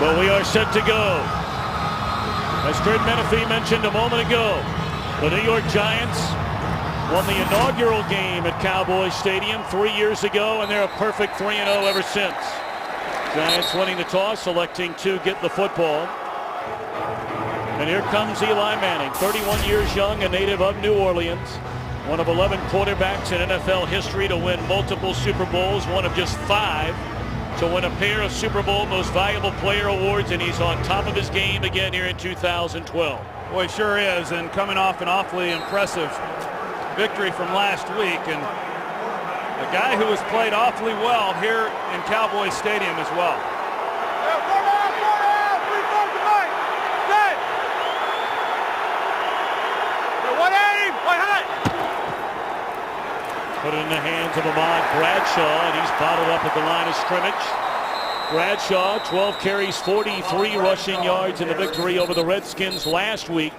Well, we are set to go. As Curt Menefee mentioned a moment ago, the New York Giants won the inaugural game at Cowboys Stadium 3 years ago, and they're a perfect 3-0 ever since. Giants winning the toss, selecting to get the football. And here comes Eli Manning, 31 years young, a native of New Orleans. One of 11 quarterbacks in NFL history to win multiple Super Bowls, one of just 5 to win a pair of Super Bowl Most Valuable Player awards, and he's on top of his game again here in 2012. Boy, he sure is, and coming off an awfully impressive victory from last week, and a guy who has played awfully well here in Cowboys Stadium as well. Put it in the hands of Ahmad Bradshaw, and he's bottled up at the line of scrimmage. Bradshaw, 12 carries, 43 rushing yards in the victory over the Redskins last week.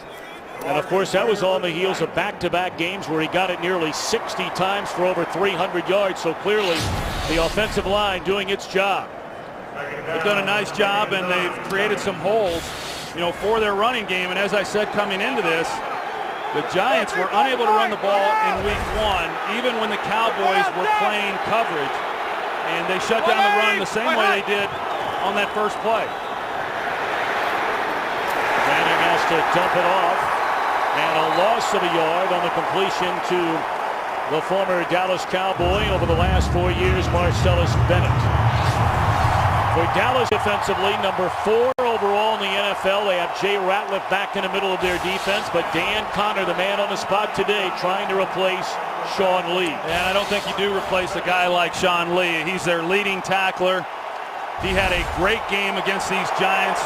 And of course, that was on the heels of back-to-back games where he got it nearly 60 times for over 300 yards. So clearly, the offensive line doing its job. They've done a nice job, and they've created some holes, for their running game. And as I said coming into this, the Giants were unable to run the ball in week 1, even when the Cowboys were playing coverage. And they shut down the run the same way they did on that first play. Manning has to dump it off. And a loss of a yard on the completion to the former Dallas Cowboy over the last 4 years, Marcellus Bennett. For Dallas defensively, number 4 overall in the NFL. They have Jay Ratliff back in the middle of their defense, but Dan Connor, the man on the spot today, trying to replace Sean Lee. And I don't think you do replace a guy like Sean Lee. He's their leading tackler. He had a great game against these Giants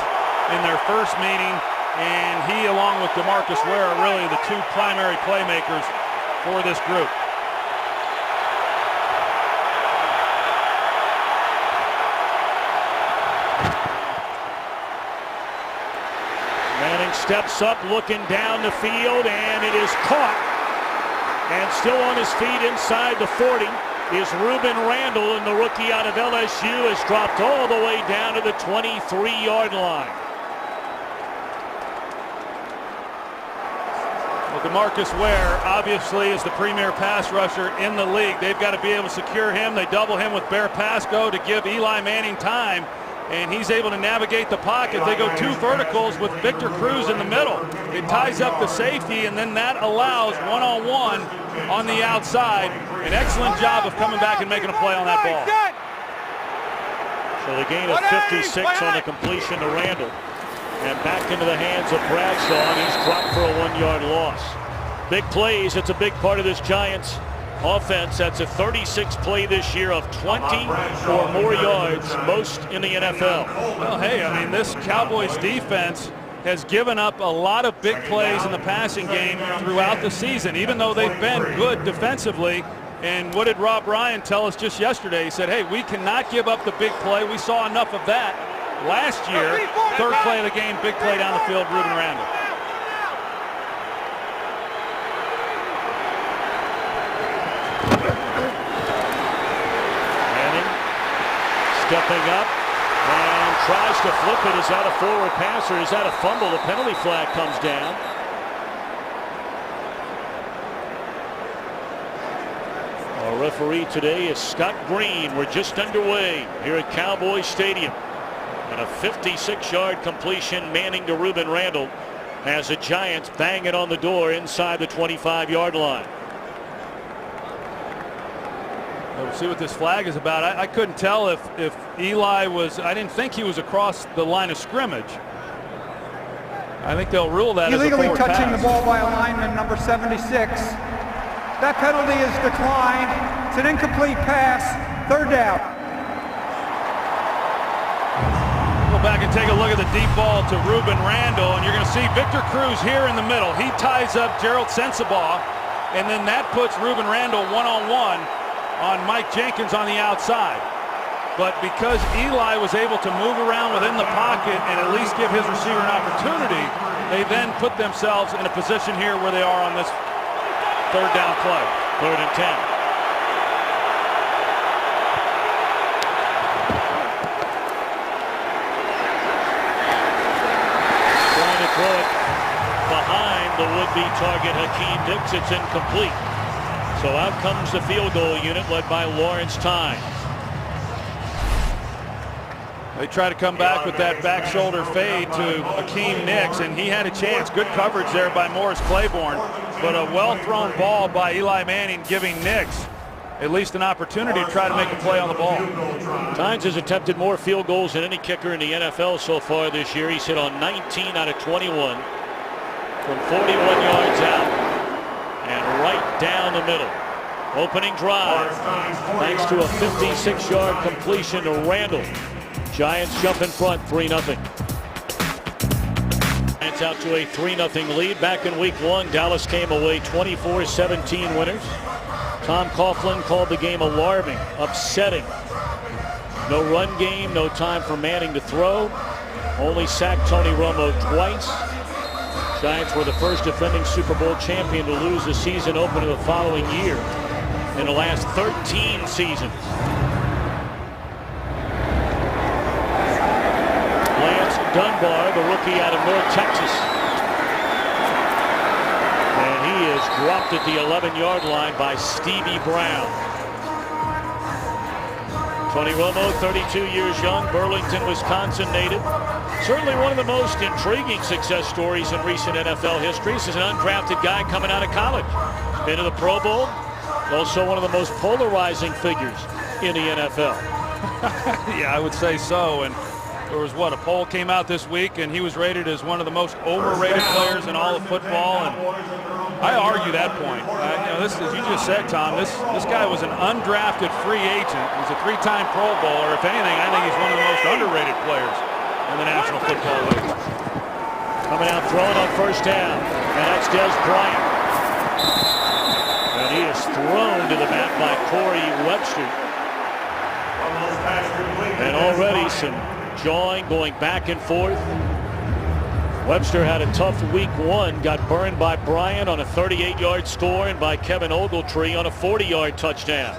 in their first meeting, and he, along with DeMarcus Ware, are really the 2 primary playmakers for this group. Manning steps up, looking down the field, and it is caught. And still on his feet inside the 40 is Rueben Randle, and the rookie out of LSU has dropped all the way down to the 23-yard line. Well, DeMarcus Ware obviously is the premier pass rusher in the league. They've got to be able to secure him. They double him with Bear Pasco to give Eli Manning time, and he's able to navigate the pocket. They go 2 verticals with Victor Cruz in the middle. It ties up the safety, and then that allows one-on-one on the outside. An excellent job of coming back and making a play on that ball. So the gain of 56 on the completion to Randle. And back into the hands of Bradshaw, and he's dropped for a 1-yard loss. Big plays, it's a big part of this Giants offense. That's a 36 play this year of 20 or more yards, most in the NFL. Well, hey, I mean, this Cowboys defense has given up a lot of big plays in the passing game throughout the season, even though they've been good defensively. And what did Rob Ryan tell us just yesterday? He said, hey, we cannot give up the big play. We saw enough of that last year. 3rd play of the game, big play down the field, Rueben Randle. Manning stepping up and tries to flip it. Is that a forward pass or is that a fumble? The penalty flag comes down. Our referee today is Scott Green. We're just underway here at Cowboys Stadium. And a 56-yard completion, Manning to Rueben Randle, as the Giants bang it on the door inside the 25-yard line. We'll see what this flag is about. I couldn't tell if Eli was, I didn't think he was across the line of scrimmage. I think they'll rule that illegally as a forward touching pass. the ball by a lineman, number 76. That penalty is declined. It's an incomplete pass. 3rd down. Go back and take a look at the deep ball to Rueben Randle, and you're going to see Victor Cruz here in the middle. He ties up Gerald Sensabaugh, and then that puts Rueben Randle one-on-one on Mike Jenkins on the outside. But because Eli was able to move around within the pocket and at least give his receiver an opportunity, they then put themselves in a position here where they are on this 3rd down play. 3rd and 10. would-be target Hakeem Nicks. It's incomplete. So out comes the field goal unit led by Lawrence Tynes. They try to come back with that back shoulder fade to Hakeem Nicks, and he had a chance. Good coverage there by Morris Claiborne, but a well-thrown ball by Eli Manning giving Nicks at least an opportunity to try to make a play on the ball. Tynes has attempted more field goals than any kicker in the NFL so far this year. He's hit on 19 out of 21 from 41 yards out and right down the middle. Opening drive thanks to a 56-yard completion to Randall. Giants jump in front 3-0. Giants out to a 3-0 lead. Back in week 1, Dallas came away 24-17 winners. Tom Coughlin called the game alarming, upsetting. No run game, no time for Manning to throw. Only sacked Tony Romo twice. Giants were the first defending Super Bowl champion to lose the season opener the following year in the last 13 seasons. Lance Dunbar, the rookie out of North Texas. And he is dropped at the 11-yard line by Stevie Brown. Tony Romo, 32 years young, Burlington, Wisconsin native. Certainly one of the most intriguing success stories in recent NFL history. This is an undrafted guy coming out of college. Been to the Pro Bowl. Also one of the most polarizing figures in the NFL. Yeah, I would say so. And there was a poll came out this week, and he was rated as one of the most overrated players in all of football. And I argue that point. This, as you just said, Tom, this guy was an undrafted free agent. He's a 3-time Pro Bowler. If anything, I think he's one of the most underrated players in the National Football League. Coming out throwing on first down, and that's Des Bryant. And he is thrown to the mat by Corey Webster. And already some jawing going back and forth. Webster had a tough week 1, got burned by Bryant on a 38-yard score and by Kevin Ogletree on a 40-yard touchdown.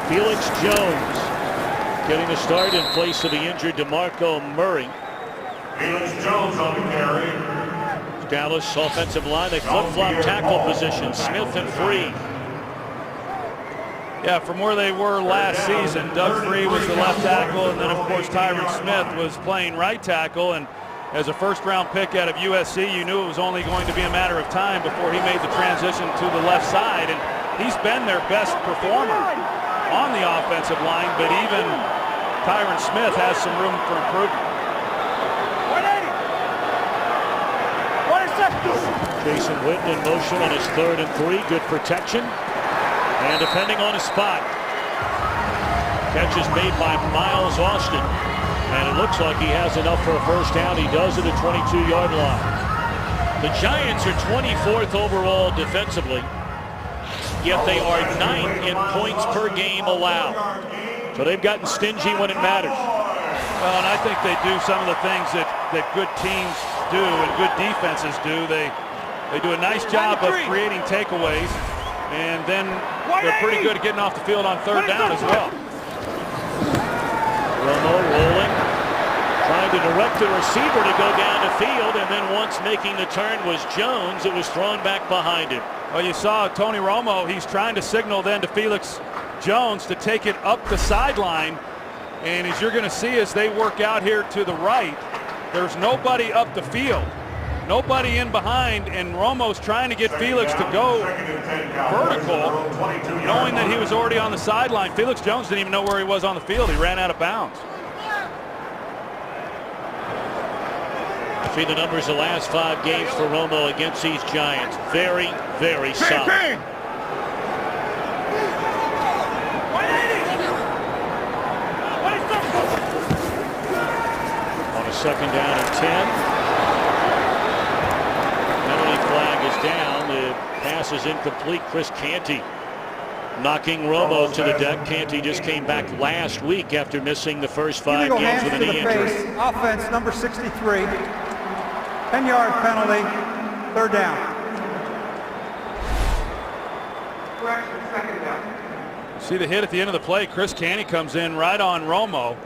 Felix Jones getting the start in place of the injured DeMarco Murray. Felix Jones on the carry. Dallas offensive line, they flip-flop tackle position. Smith and Free. Yeah, from where they were last season, Doug Free was the left tackle, and then of course Tyron Smith was playing right tackle. And as a first-round pick out of USC, you knew it was only going to be a matter of time before he made the transition to the left side. And he's been their best performer on the offensive line, but even Tyron Smith has some room for improvement. Jason Witten in motion on his 3rd and 3. Good protection. And depending on his spot. Catch is made by Miles Austin. And it looks like he has enough for a first down. He does at the 22-yard line. The Giants are 24th overall defensively. Yet they are 9th in points per game allowed. So they've gotten stingy when it matters. Well, and I think they do some of the things that good teams do and good defenses do. They do a nice job of creating takeaways, and then they're pretty good at getting off the field on 3rd down as well. Romo rolling, trying to direct the receiver to go down the field, and then once making the turn was Jones. It was thrown back behind him. Well, you saw Tony Romo. He's trying to signal then to Felix Jones to take it up the sideline. And as you're going to see as they work out here to the right, there's nobody up the field. Nobody in behind, and Romo's trying to get Felix to go vertical, knowing that he was already on the sideline. Felix Jones didn't even know where he was on the field. He ran out of bounds. See the numbers the last 5 games for Romo against these Giants. Very, very solid. On a 2nd down and 10. Down. The pass is incomplete. Chris Canty knocking Romo to the deck. Canty just came back last week after missing the first 5 games with a knee injury. Offense number 63. 10-yard penalty, third down. Correction, second down. See the hit at the end of the play. Chris Canty comes in right on Romo,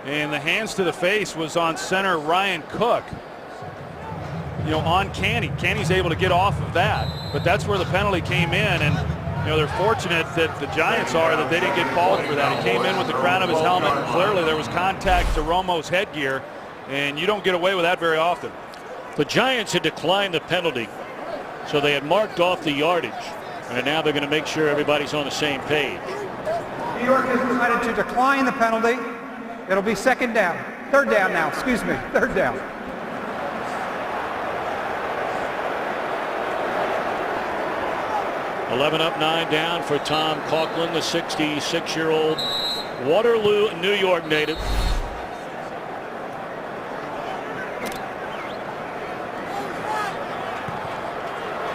and the hands to the face was on center Ryan Cook. You know, on Canty. Canty's able to get off of that, but that's where the penalty came in, and you know, they're fortunate that the Giants are that they didn't get called for that. He came in with the crown of his helmet, and clearly there was contact to Romo's headgear, and you don't get away with that very often. The Giants had declined the penalty, so they had marked off the yardage, and now they're going to make sure everybody's on the same page. New York has decided to decline the penalty. It'll be third down now, excuse me, third down. $11 up, 9 down for Tom Coughlin, the 66-year-old Waterloo, New York native.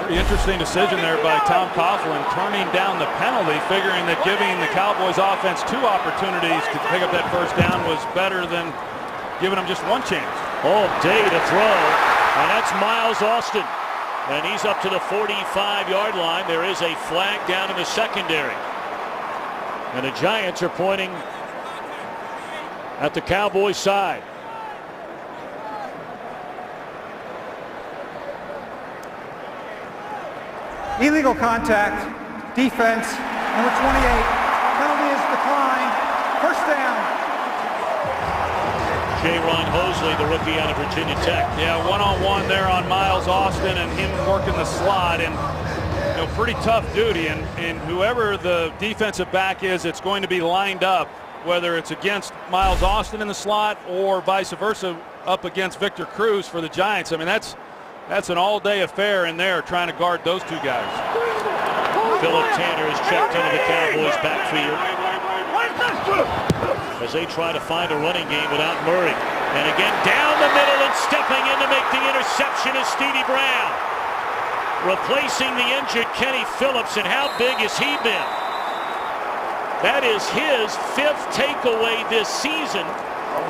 Pretty interesting decision there by Tom Coughlin, turning down the penalty, figuring that giving the Cowboys offense 2 opportunities to pick up that first down was better than giving them just 1 chance. Oh, Day to throw, and that's Miles Austin. And he's up to the 45-yard line. There is a flag down in the secondary. And the Giants are pointing at the Cowboys' side. Illegal contact, defense, number 28. Penalty is declined. First down. J-Ron Hosley, the rookie out of Virginia Tech. Yeah, one-on-one there on Miles Austin and him working the slot, and you know, pretty tough duty, and whoever the defensive back is, it's going to be lined up, whether it's against Miles Austin in the slot or vice versa up against Victor Cruz for the Giants. I mean, that's an all-day affair in there trying to guard those 2 guys. Philip Tanner is checked into the Cowboys backfield as they try to find a running game without Murray. And again, down the middle and stepping in to make the interception is Stevie Brown, replacing the injured Kenny Phillips. And how big has he been? That is his 5th takeaway this season,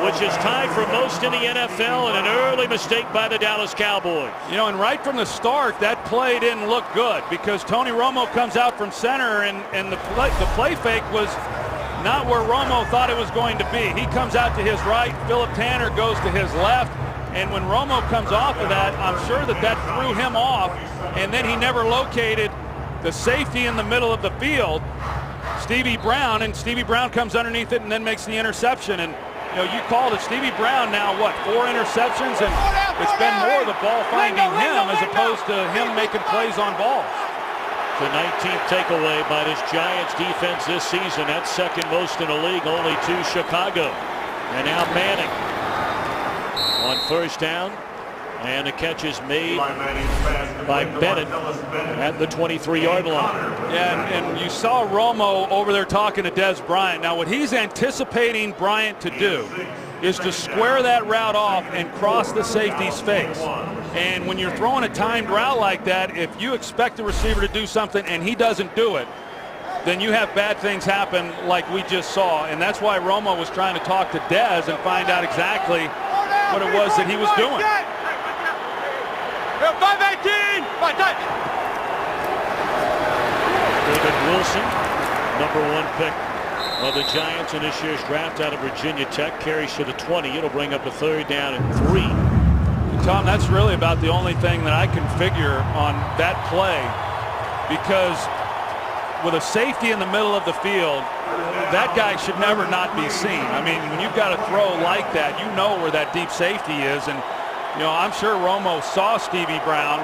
which is tied for most in the NFL, and an early mistake by the Dallas Cowboys. You know, and right from the start, that play didn't look good because Tony Romo comes out from center, and the play fake was not where Romo thought it was going to be. He comes out to his right, Philip Tanner goes to his left, and when Romo comes off of that, I'm sure that threw him off, and then he never located the safety in the middle of the field, Stevie Brown, and Stevie Brown comes underneath it and then makes the interception. And you know, you called it Stevie Brown now, what, 4 interceptions, and it's been more the ball finding him as opposed to him making plays on balls. The 19th takeaway by this Giants defense this season. That's second most in the league, only to Chicago. And now Manning on first down. And the catch is made by Bennett at the 23-yard line. Yeah, and you saw Romo over there talking to Dez Bryant. Now what he's anticipating Bryant to do is to square that route off and cross the safety's face. And when you're throwing a timed route like that, if you expect the receiver to do something and he doesn't do it, then you have bad things happen like we just saw. And that's why Romo was trying to talk to Dez and find out exactly what it was that he was doing. 5-18! David Wilson, #1 pick of the Giants in this year's draft out of Virginia Tech, carries to the 20. It'll bring up a 3rd down and 3. Tom, that's really about the only thing that I can figure on that play, because with a safety in the middle of the field, that guy should never not be seen. I mean, when you've got a throw like that, you know where that deep safety is. And you know, I'm sure Romo saw Stevie Brown,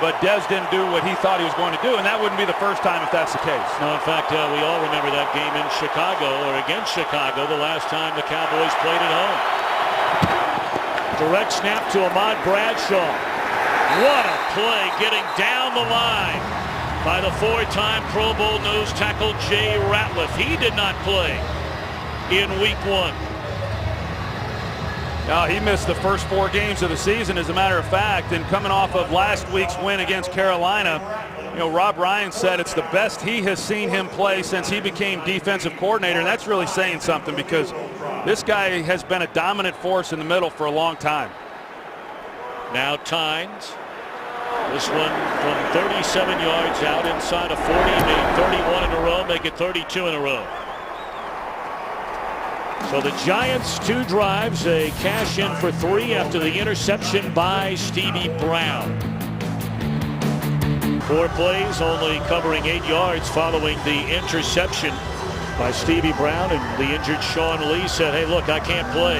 but Dez didn't do what he thought he was going to do, and that wouldn't be the first time if that's the case. No, in fact, we all remember that game in Chicago, or against Chicago, the last time the Cowboys played at home. Direct snap to Ahmad Bradshaw. What a play, getting down the line by the 4-time Pro Bowl nose tackle Jay Ratliff. He did not play in Week 1. He missed the first 4 games of the season, as a matter of fact, and coming off of last week's win against Carolina, you know, Rob Ryan said it's the best he has seen him play since he became defensive coordinator, and that's really saying something because this guy has been a dominant force in the middle for a long time. Now Tynes. This one from 37 yards out inside of 40, made 31 in a row, make it 32 in a row. So the Giants 2 drives, a cash in for 3 after the interception by Stevie Brown. 4 plays, only covering 8 yards following the interception by Stevie Brown, and the injured Sean Lee said, hey, look, I can't play,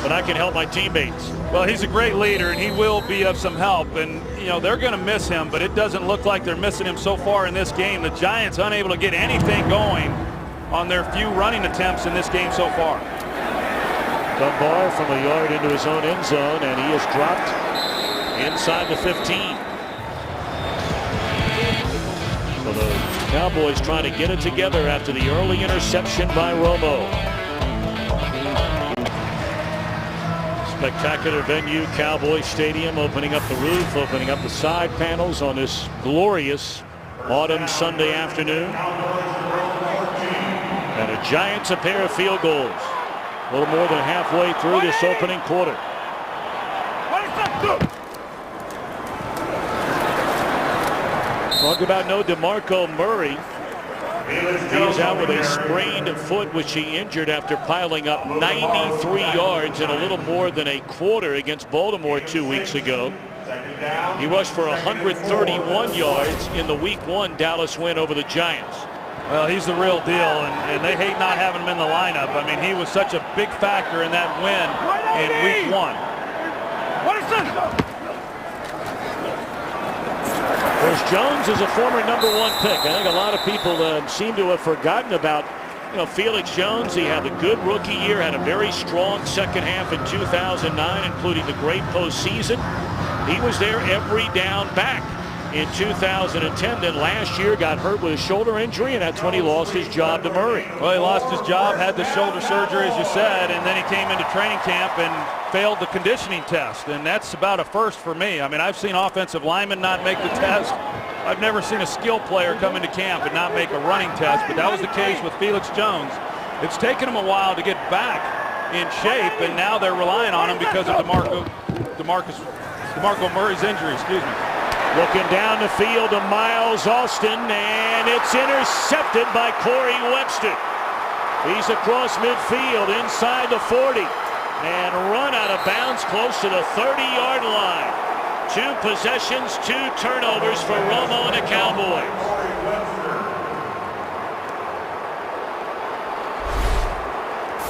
but I can help my teammates. Well, he's a great leader, and he will be of some help. And, you know, they're going to miss him, but it doesn't look like they're missing him so far in this game. The Giants unable to get anything going on their few running attempts in this game so far. Dunbar from a yard into his own end zone, and he is dropped inside the 15. So the Cowboys trying to get it together after the early interception by Romo. Spectacular venue, Cowboy Stadium, opening up the roof, opening up the side panels on this glorious autumn Sunday afternoon. And the Giants a pair of field goals. A little more than halfway through this opening quarter. Talk about no DeMarco Murray. He's out with a sprained foot, which he injured after piling up 93 yards in a little more than a quarter against Baltimore 2 weeks ago. He rushed for 131 yards in the Week 1 Dallas win over the Giants. Well, he's the real deal, and they hate not having him in the lineup. I mean, he was such a big factor in that win in Week 1. Of course, Jones is a former #1 pick. I think a lot of people seem to have forgotten about, Felix Jones. He had a good rookie year, had a very strong second half in 2009, including the great postseason. He was there every down back in 2010. Then last year got hurt with a shoulder injury, and that's when he lost his job to Murray. Well, he lost his job, had the shoulder surgery, as you said, and then he came into training camp and failed the conditioning test, and that's about a first for me. I mean, I've seen offensive linemen not make the test. I've never seen a skill player come into camp and not make a running test, but that was the case with Felix Jones. It's taken him a while to get back in shape, and now they're relying on him because of DeMarco Murray's injury, excuse me. Looking down the field to Miles Austin, and it's intercepted by Corey Webster. He's across midfield inside the 40 and run out of bounds close to the 30-yard line. 2 possessions, 2 turnovers for Romo and the Cowboys.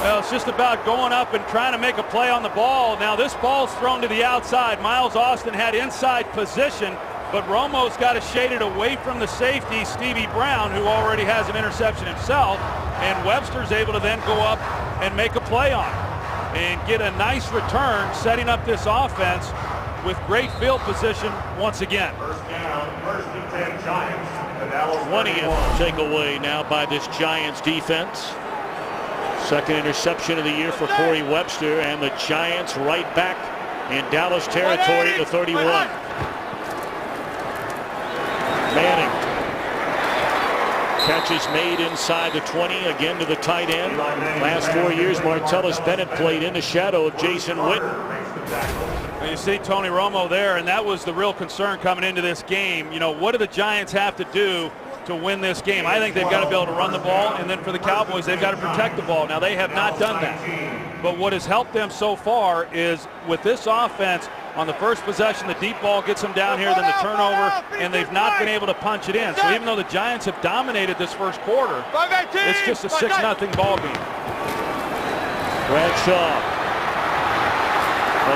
Well, it's just about going up and trying to make a play on the ball. Now this ball's thrown to the outside. Miles Austin had inside position, but Romo's got to shade it away from the safety, Stevie Brown, who already has an interception himself, and Webster's able to then go up and make a play on it and get a nice return, setting up this offense with great field position once again. First down, first and 10 Giants. 20th takeaway now by this Giants defense. Second interception of the year for Corey Webster, and the Giants right back in Dallas territory at the 31. Manning. Catches made inside the 20, again to the tight end. Last 4 years, Martellus Bennett played in the shadow of Jason Witten. And you see Tony Romo there, and that was the real concern coming into this game. What do the Giants have to do to win this game? I think they've got to be able to run the ball, and then for the Cowboys, they've got to protect the ball. Now, they have not done that. But what has helped them so far is with this offense, on the first possession, the deep ball gets them down here, then the turnover, and they've not been able to punch it in. So even though the Giants have dominated this first quarter, it's just a 6-0 ball game. Bradshaw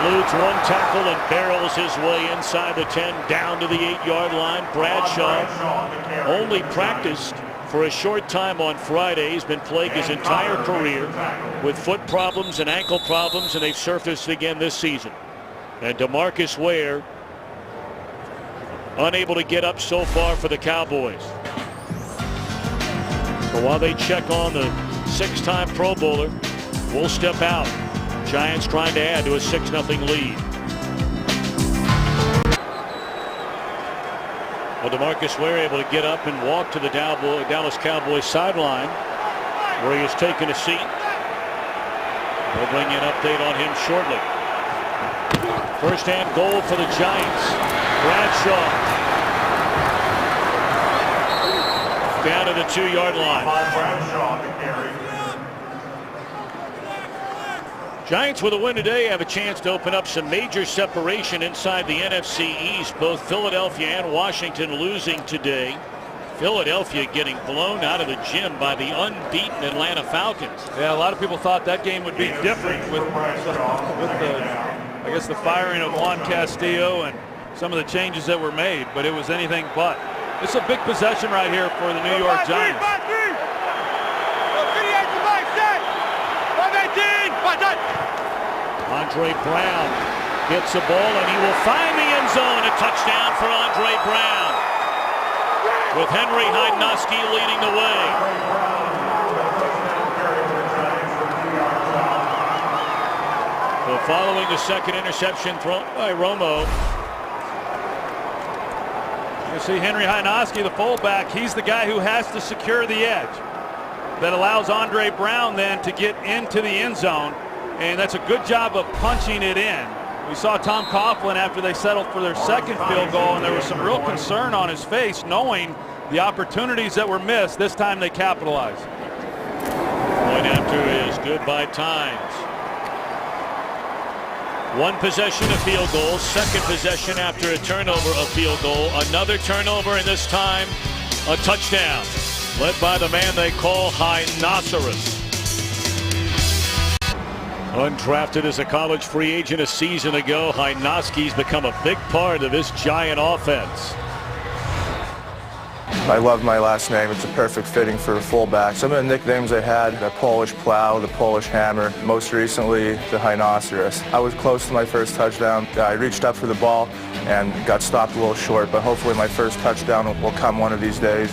eludes one tackle and barrels his way inside the 10 down to the 8-yard line. Bradshaw only practiced for a short time on Friday. He's been plagued his entire career with foot problems and ankle problems, and they've surfaced again this season. And DeMarcus Ware unable to get up so far for the Cowboys. So while they check on the 6-time Pro Bowler, we'll step out. Giants trying to add to a 6-0 lead. Well, DeMarcus Ware able to get up and walk to the Dallas Cowboys sideline, where he has taken a seat. We'll bring you an update on him shortly. First and goal for the Giants. Bradshaw down to the 2-yard line. Bradshaw to carry. Giants with a win today have a chance to open up some major separation inside the NFC East. Both Philadelphia and Washington losing today. Philadelphia getting blown out of the gym by the unbeaten Atlanta Falcons. Yeah, a lot of people thought that game would be different with the firing of Juan Castillo and some of the changes that were made, but it was anything but. It's a big possession right here for the New York Giants. Andre Brown gets the ball and he will find the end zone. A touchdown for Andre Brown, with Henry Hydnoski leading the way. So following the second interception thrown by Romo. You see Henry Hydnoski, the fullback, he's the guy who has to secure the edge. That allows Andre Brown then to get into the end zone. And that's a good job of punching it in. We saw Tom Coughlin after they settled for their second field goal, and there was some real concern on his face knowing the opportunities that were missed. This time they capitalized. Point after is good by Tynes. One possession, a field goal. Second possession after a turnover, a field goal. Another turnover, and this time a touchdown. Led by the man they call Hinoceros. Undrafted as a college free agent a season ago, Hydnoski's become a big part of this Giant offense. I love my last name. It's a perfect fitting for a fullback. Some of the nicknames I had, the Polish Plow, the Polish Hammer, most recently the Hinoceros. I was close to my first touchdown. I reached up for the ball and got stopped a little short, but hopefully my first touchdown will come one of these days.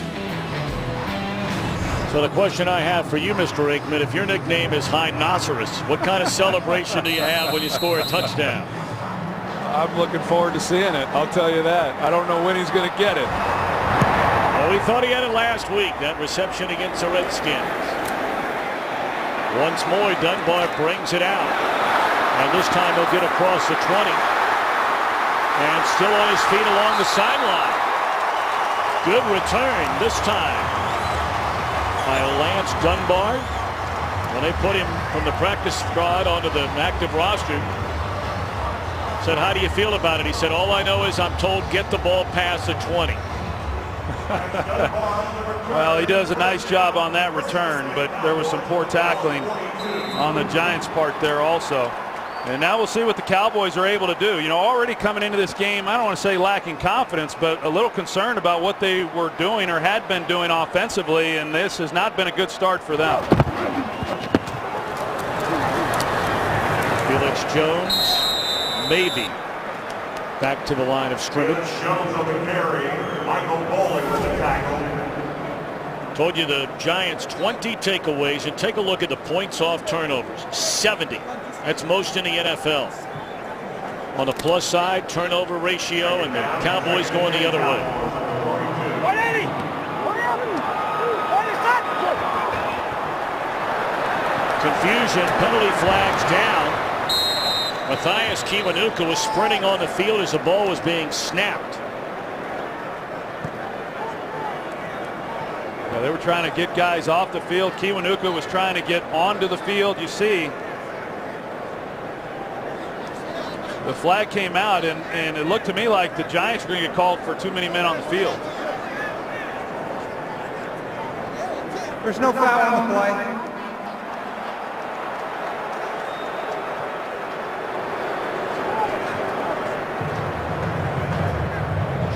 So the question I have for you, Mr. Aikman, if your nickname is Hinoceros, what kind of celebration do you have when you score a touchdown? I'm looking forward to seeing it. I'll tell you that. I don't know when he's going to get it. Well, we thought he had it last week, that reception against the Redskins. Once more, Dunbar brings it out. And this time he'll get across the 20. And still on his feet along the sideline. Good return this time by Lance Dunbar. When they put him from the practice squad onto the active roster, said, how do you feel about it? He said, all I know is I'm told get the ball past the 20. Well, he does a nice job on that return, but there was some poor tackling on the Giants' part there also. And now we'll see what the Cowboys are able to do. You know, already coming into this game, I don't want to say lacking confidence, but a little concerned about what they were doing or had been doing offensively, and this has not been a good start for them. Felix Jones, maybe back to the line of scrimmage. Jones on the carry. Michael Bowling with the tackle. Told you the Giants 20 takeaways, and take a look at the points off turnovers. 70. That's most in the NFL. On the plus side, turnover ratio, and the Cowboys going the other way. Confusion, penalty flags down. Mathias Kiwanuka was sprinting on the field as the ball was being snapped. Yeah, they were trying to get guys off the field. Kiwanuka was trying to get onto the field. You see, the flag came out, and it looked to me like the Giants were going to get called for too many men on the field. There's no foul on the play.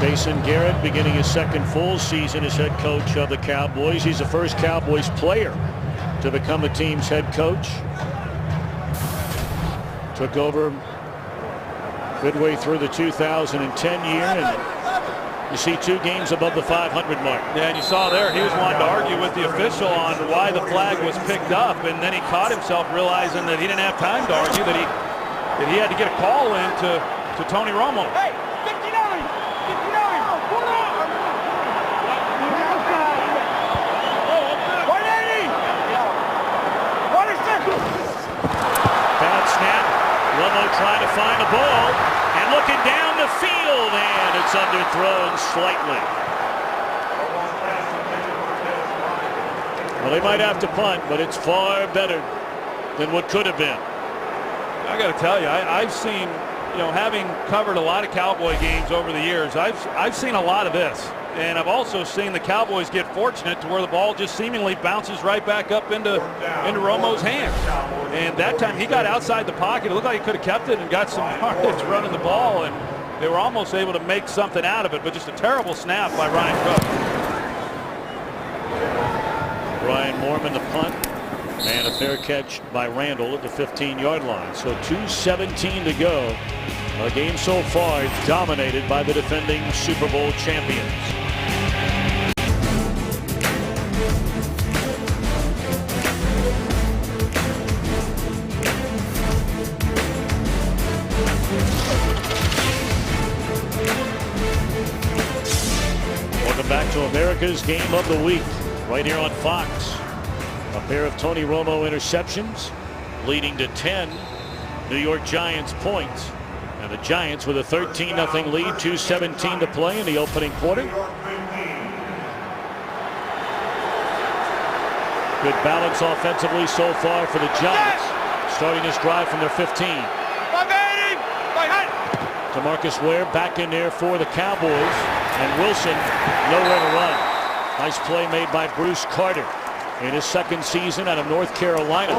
Jason Garrett beginning his second full season as head coach of the Cowboys. He's the first Cowboys player to become the team's head coach. Took over midway through the 2010 year, and you see 2 games above the 500 mark. Yeah, and you saw there he was wanting to argue with the official on why the flag was picked up, and then he caught himself realizing that he didn't have time to argue, that he had to get a call in to Tony Romo. Hey, 59! 59! 180! 106! Bad snap. Romo trying to find the ball. the field, and it's underthrown slightly. Well, they might have to punt, but it's far better than what could have been. I got to tell you, I've seen, having covered a lot of Cowboy games over the years, I've seen a lot of this. And I've also seen the Cowboys get fortunate to where the ball just seemingly bounces right back up into Romo's hands. And that time he got outside the pocket. It looked like he could have kept it and got some yards running the ball, and they were almost able to make something out of it, but just a terrible snap by Ryan Cook. Brian Moorman the punt, and a fair catch by Randall at the 15-yard line. So 2:17 to go. A game so far dominated by the defending Super Bowl champions. Welcome back to America's Game of the Week, right here on Fox. A pair of Tony Romo interceptions leading to 10 New York Giants points. And the Giants with a 13-0 lead, 2:17 to play in the opening quarter. Good balance offensively so far for the Giants, starting this drive from their 15. DeMarcus Ware back in there for the Cowboys, and Wilson nowhere to run. Nice play made by Bruce Carter in his second season out of North Carolina.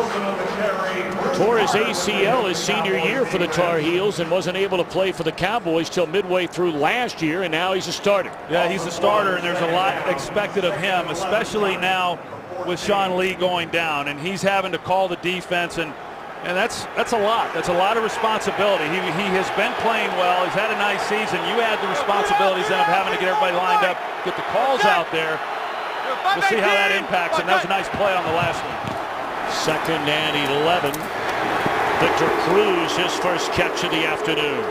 Tore his ACL his senior year for the Tar Heels and wasn't able to play for the Cowboys till midway through last year, and now he's a starter. Yeah, he's a starter, and there's a lot expected of him, especially now with Sean Lee going down, and he's having to call the defense, and that's a lot. That's a lot of responsibility. He has been playing well. He's had a nice season. You add the responsibilities then of having to get everybody lined up, get the calls out there. We'll see how that impacts, and that was a nice play on the last one. 2nd and 11. Victor Cruz, his first catch of the afternoon.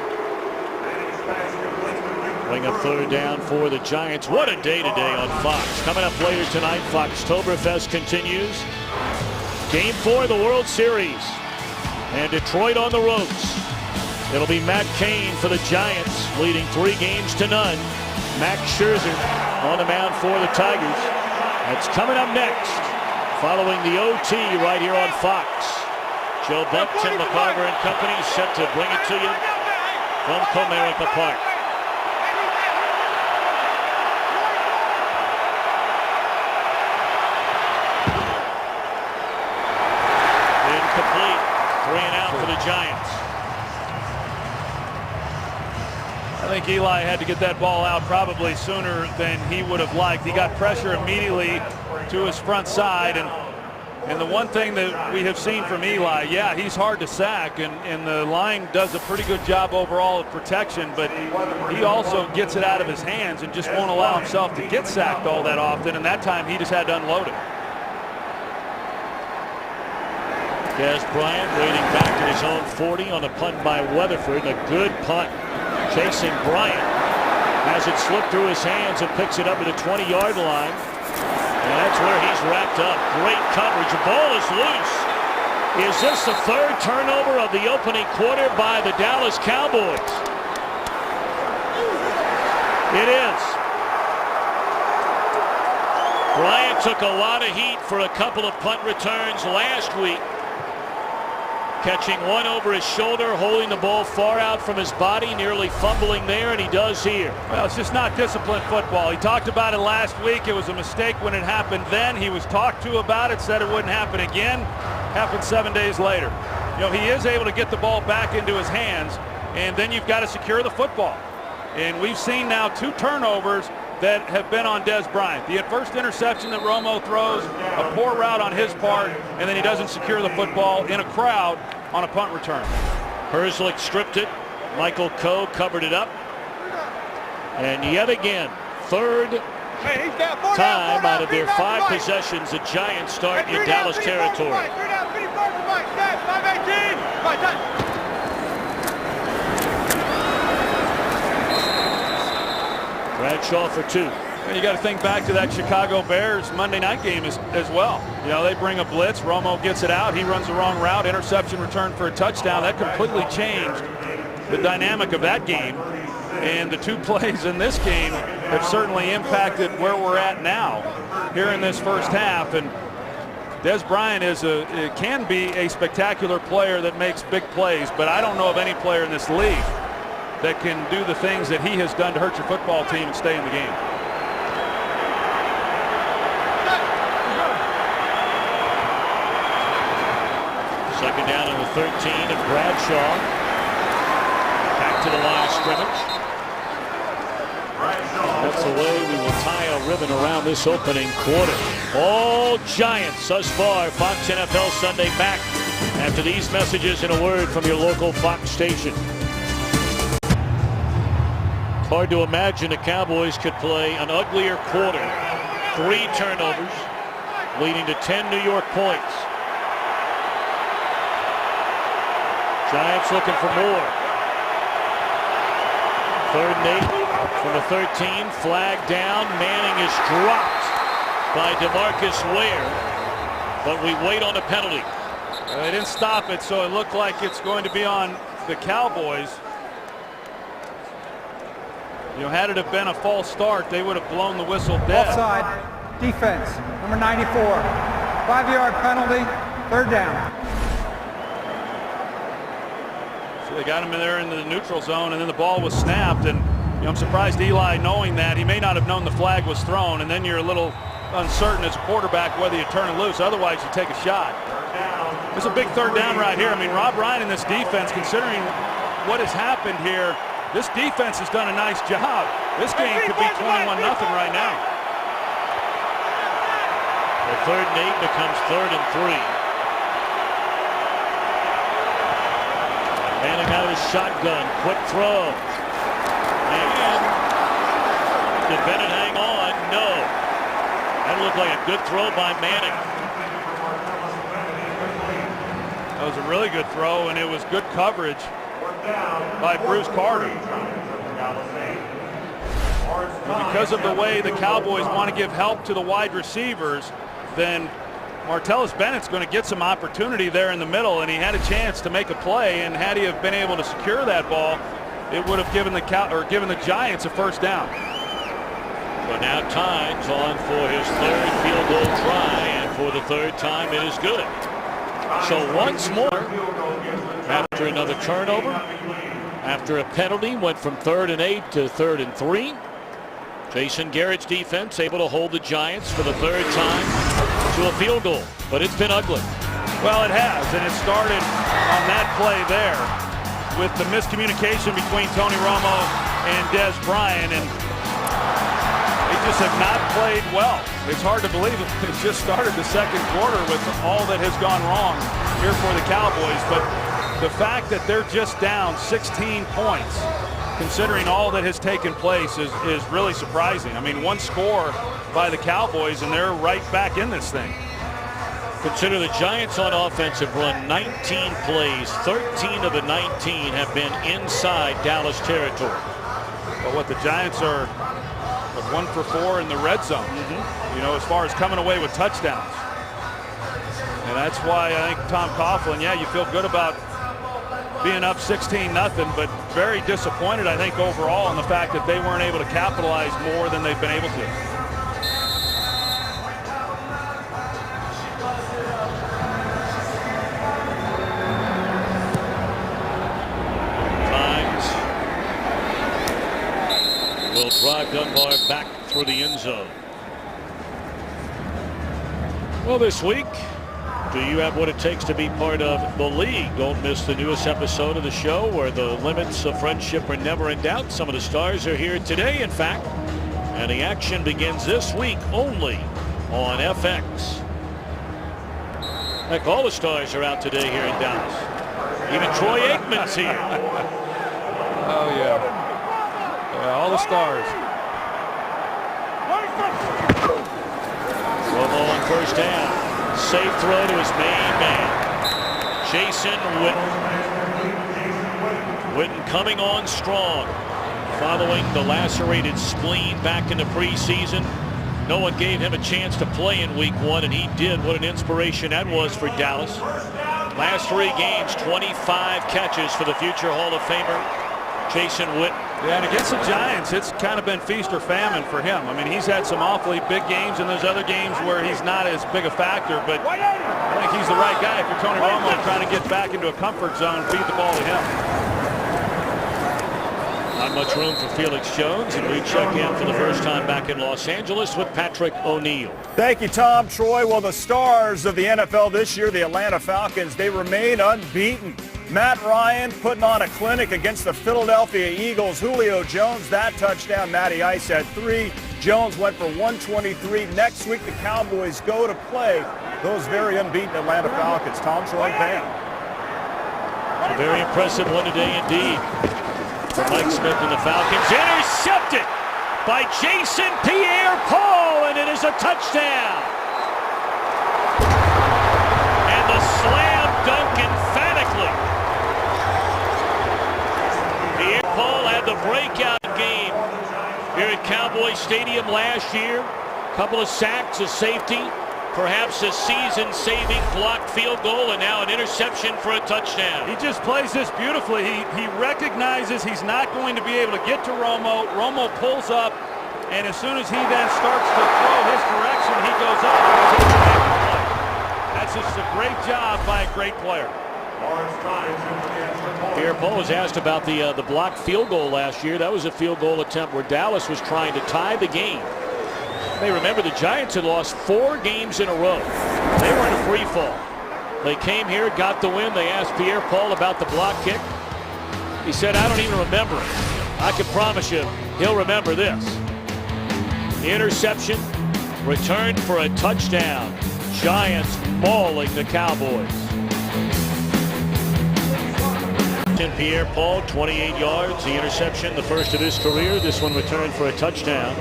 Playing a 3rd down for the Giants. What a day today on Fox. Coming up later tonight, Foxtoberfest continues. Game 4 of the World Series. And Detroit on the ropes. It'll be Matt Cain for the Giants, leading 3-0. Max Scherzer on the mound for the Tigers. That's coming up next, following the OT right here on Fox. Joe Buck, Tim McCarver and company set to bring it to you from Comerica Park. Incomplete. 3 and out for the Giants. I think Eli had to get that ball out probably sooner than he would have liked. He got pressure immediately to his front side, and the one thing that we have seen from Eli, yeah, he's hard to sack, and the line does a pretty good job overall of protection, but he also gets it out of his hands and just won't allow himself to get sacked all that often, and that time he just had to unload it. Dez Bryant waiting back at his own 40 on a punt by Weatherford. A good punt. Chasing Bryant. Has it slip through his hands and picks it up at the 20-yard line. And that's where he's wrapped up. Great coverage. The ball is loose. Is this the 3rd turnover of the opening quarter by the Dallas Cowboys? It is. Bryant took a lot of heat for a couple of punt returns last week. Catching one over his shoulder, holding the ball far out from his body, nearly fumbling there, and he does here. Well, it's just not disciplined football. He talked about it last week. It was a mistake when it happened then. He was talked to about it, said it wouldn't happen again. Happened 7 days later. He is able to get the ball back into his hands, and then you've got to secure the football. And we've seen now 2 turnovers that have been on Dez Bryant. The first interception that Romo throws, a poor route on his part, and then he doesn't secure the football in a crowd on a punt return. Herzlich stripped it. Michael Coe covered it up. And yet again, 3rd time out of their 5 possessions, the Giants start in Dallas territory. Bradshaw for 2. And you got to think back to that Chicago Bears Monday night game as well. They bring a blitz. Romo gets it out. He runs the wrong route. Interception return for a touchdown. That completely changed the dynamic of that game. And the 2 plays in this game have certainly impacted where we're at now here in this first half. And Des Bryant can be a spectacular player that makes big plays, but I don't know of any player in this league that can do the things that he has done to hurt your football team and stay in the game. Second down on the 13 of Bradshaw. Back to the line of scrimmage. That's the way we will tie a ribbon around this opening quarter. All Giants thus far. Fox NFL Sunday back after these messages and a word from your local Fox station. Hard to imagine the Cowboys could play an uglier quarter. 3 turnovers leading to 10 New York points. Giants looking for more. 3rd and 8 from the 13. Flag down. Manning is dropped by DeMarcus Ware, but we wait on a penalty. They didn't stop it, so it looked like it's going to be on the Cowboys. You know, had it have been a false start, they would have blown the whistle dead. Offside. Defense. Number 94. 5-yard penalty. 3rd down. So they got him in there into the neutral zone, and then the ball was snapped. And you know, I'm surprised Eli, knowing that, he may not have known the flag was thrown, and then you're a little uncertain as a quarterback whether you turn it loose. Otherwise, you take a shot. It's a big 3rd down right here. I mean, Rob Ryan in this defense, considering what has happened here, this defense has done a nice job. This game could be 21-0 right now. The 3rd and 8 becomes 3rd and 3. Manning out of his shotgun. Quick throw. And did Bennett hang on? No. That looked like a good throw by Manning. That was a really good throw, and it was good coverage by Bruce Carter. Because of the way the Cowboys want to give help to the wide receivers, then Martellus Bennett's going to get some opportunity there in the middle, and he had a chance to make a play, and had he have been able to secure that ball, it would have given the Giants a 1st down. But now Tynes on for his 3rd field goal try, and for the 3rd time it is good. So once more, after another turnover, after a penalty, went from 3rd and 8 to 3rd and 3. Jason Garrett's defense able to hold the Giants for the 3rd time to a field goal, but it's been ugly. Well, it has, and it started on that play there with the miscommunication between Tony Romo and Des Bryant, and they just have not played well. It's hard to believe it just started the 2nd quarter with all that has gone wrong here for the Cowboys, but the fact that they're just down 16 points, considering all that has taken place, is really surprising. I mean, 1 score by the Cowboys, and they're right back in this thing. Consider the Giants on offense have run 19 plays. 13 of the 19 have been inside Dallas territory. But what the Giants are 1 for 4 in the red zone, you know, as far as coming away with touchdowns. And that's why I think Tom Coughlin, yeah, you feel good about being up 16-0, but very disappointed, I think, overall in the fact that they weren't able to capitalize more than they've been able to. Will drive Dunbar back through the end zone. Well, this week, do you have what it takes to be part of the league? Don't miss the newest episode of the show where the limits of friendship are never in doubt. Some of the stars are here today, in fact, and the action begins this week only on FX. Heck, all the stars are out today here in Dallas. Even Troy Aikman's here. Oh, yeah. All the stars. Romo on 1st down. Safe throw to his main man, Jason Witten. Witten coming on strong following the lacerated spleen back in the preseason. No one gave him a chance to play in week 1, and he did. What an inspiration that was for Dallas. Last 3 games, 25 catches for the future Hall of Famer Jason Witten. Yeah, and against the Giants, it's kind of been feast or famine for him. I mean, he's had some awfully big games, and there's other games where he's not as big a factor, but I think he's the right guy. If you're Tony Romo trying to get back into a comfort zone, feed the ball to him. Not much room for Felix Jones, and we check in for the first time back in Los Angeles with Patrick O'Neill. Thank you, Tom. Troy, well, the stars of the NFL this year, the Atlanta Falcons, they remain unbeaten. Matt Ryan putting on a clinic against the Philadelphia Eagles. Julio Jones, that touchdown. Matty Ice had 3. Jones went for 123. Next week, the Cowboys go to play those very unbeaten Atlanta Falcons. Tom, Troy, Bam. A very impressive one today indeed for Mike Smith and the Falcons. Intercepted by Jason Pierre-Paul, and it is a touchdown. And the slam dunk emphatically. Pierre-Paul had the breakout game here at Cowboy Stadium last year. A couple of sacks, a safety, perhaps a season-saving blocked field goal, and now an interception for a touchdown. He just plays this beautifully. He recognizes he's not going to be able to get to Romo. Romo pulls up, and as soon as he then starts to throw his direction, he goes up. That's just a great job by a great player. Pierre-Paul was asked about the blocked field goal last year. That was a field goal attempt where Dallas was trying to tie the game. You may remember the Giants had lost 4 games in a row. They were in a free fall. They came here, got the win. They asked Pierre-Paul about the block kick. He said, I don't even remember it. I can promise you he'll remember this. Interception, returned for a touchdown. Giants mauling the Cowboys. Pierre-Paul, 28 yards, the interception, the first of his career. This one returned for a touchdown.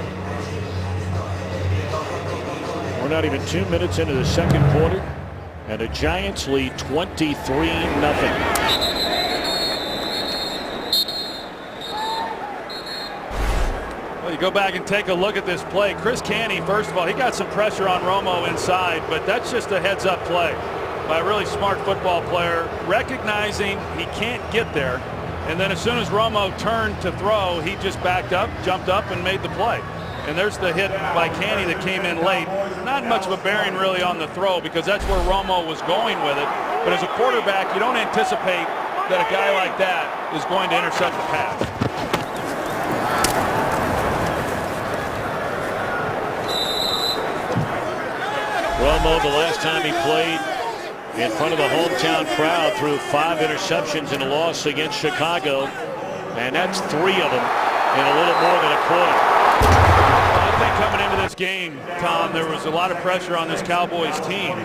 We're not even 2 minutes into the second quarter, and the Giants lead 23-0. Well, you go back and take a look at this play. Chris Canty, first of all, he got some pressure on Romo inside, but that's just a heads-up play by a really smart football player, recognizing he can't get there. And then as soon as Romo turned to throw, he just backed up, jumped up, and made the play. And there's the hit by Canty that came in late. Not much of a bearing really on the throw because that's where Romo was going with it. But as a quarterback, you don't anticipate that a guy like that is going to intercept the pass. Romo, the last time he played in front of the hometown crowd, threw 5 interceptions in a loss against Chicago, and that's 3 of them in a little more than a quarter. I think coming into this game, Tom, there was a lot of pressure on this Cowboys team,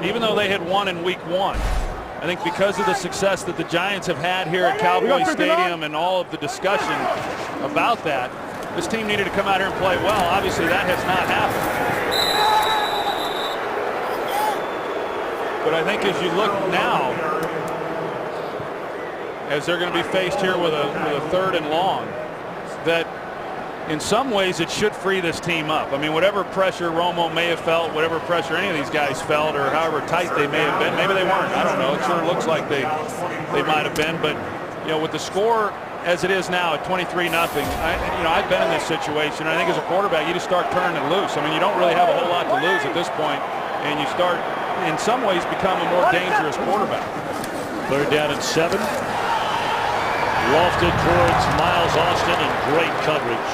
even though they had won in week 1. I think because of the success that the Giants have had here at Cowboy Stadium and all of the discussion about that, this team needed to come out here and play well. Obviously, that has not happened. But I think as you look now, as they're going to be faced here with a 3rd and long, that in some ways it should free this team up. I mean, whatever pressure Romo may have felt, whatever pressure any of these guys felt, or however tight they may have been, maybe they weren't. I don't know. It sure looks like they might have been. But, you know, with the score as it is now at 23-0, I've been in this situation. I think as a quarterback, you just start turning it loose. I mean, you don't really have a whole lot to lose at this point, and you start, in some ways, become a more dangerous quarterback. 3rd down and 7. Lofted towards Miles Austin, and great coverage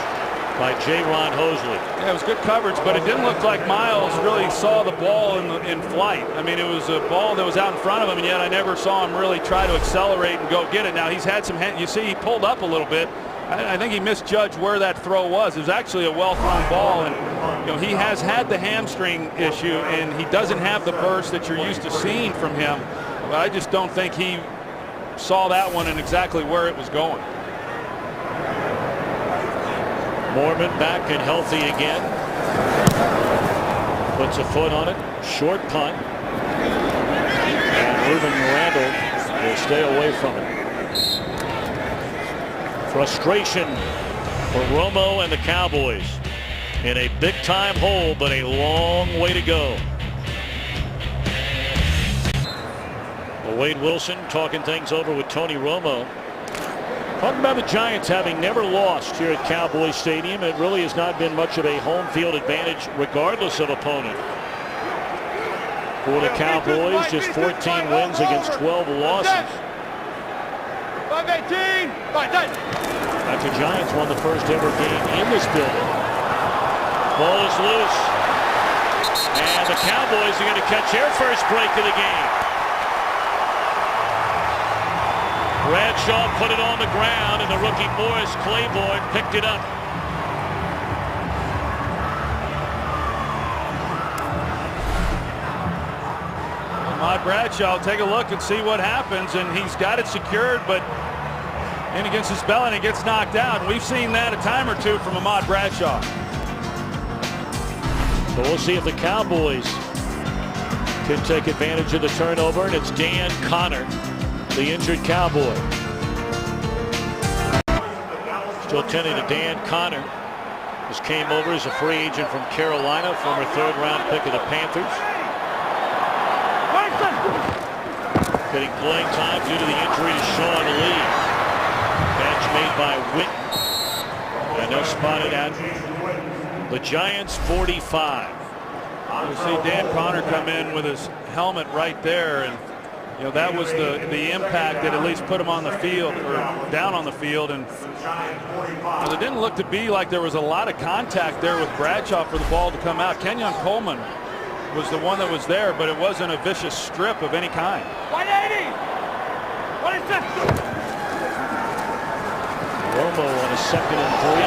by J-Ron Hosley. Yeah, it was good coverage, but it didn't look like Miles really saw the ball in flight. I mean, it was a ball that was out in front of him, and yet I never saw him really try to accelerate and go get it. Now, he's had some, you see, he pulled up a little bit. I think he misjudged where that throw was. It was actually a well-thrown ball, and he has had the hamstring issue, and he doesn't have the burst that you're used to seeing from him. But I just don't think he saw that one and exactly where it was going. Mormon back and healthy again. Puts a foot on it. Short punt. And Ruben Randle will stay away from it. Frustration for Romo and the Cowboys in a big-time hole, but a long way to go. Well, Wade Wilson talking things over with Tony Romo. Talking about the Giants having never lost here at Cowboy Stadium, it really has not been much of a home field advantage regardless of opponent. For the Cowboys, just 14 wins against 12 losses. 5-18. The Giants won the first ever game in this building. Ball is loose. And the Cowboys are going to catch their first break of the game. Bradshaw put it on the ground, and the rookie Morris Claiborne picked it up. Ahmad Bradshaw, take a look and see what happens, and he's got it secured, but in against his belly, and it gets knocked out. And we've seen that a time or two from Ahmad Bradshaw. So we'll see if the Cowboys can take advantage of the turnover, and it's Dan Connor, the injured Cowboy. Still tending to Dan Connor. This came over as a free agent from Carolina, former third-round pick of the Panthers. Getting playing time due to the injury to Sean Lee. Catch made by Witten. And they'll spot it at the Giants 45. You see Dan Connor come in with his helmet right there, and you know that was the impact that at least put him on the field or down on the field. And it didn't look to be like there was a lot of contact there with Bradshaw for the ball to come out. Kenyon Coleman was the one that was there, but it wasn't a vicious strip of any kind. 180. 26. Romo on a 2nd and 3.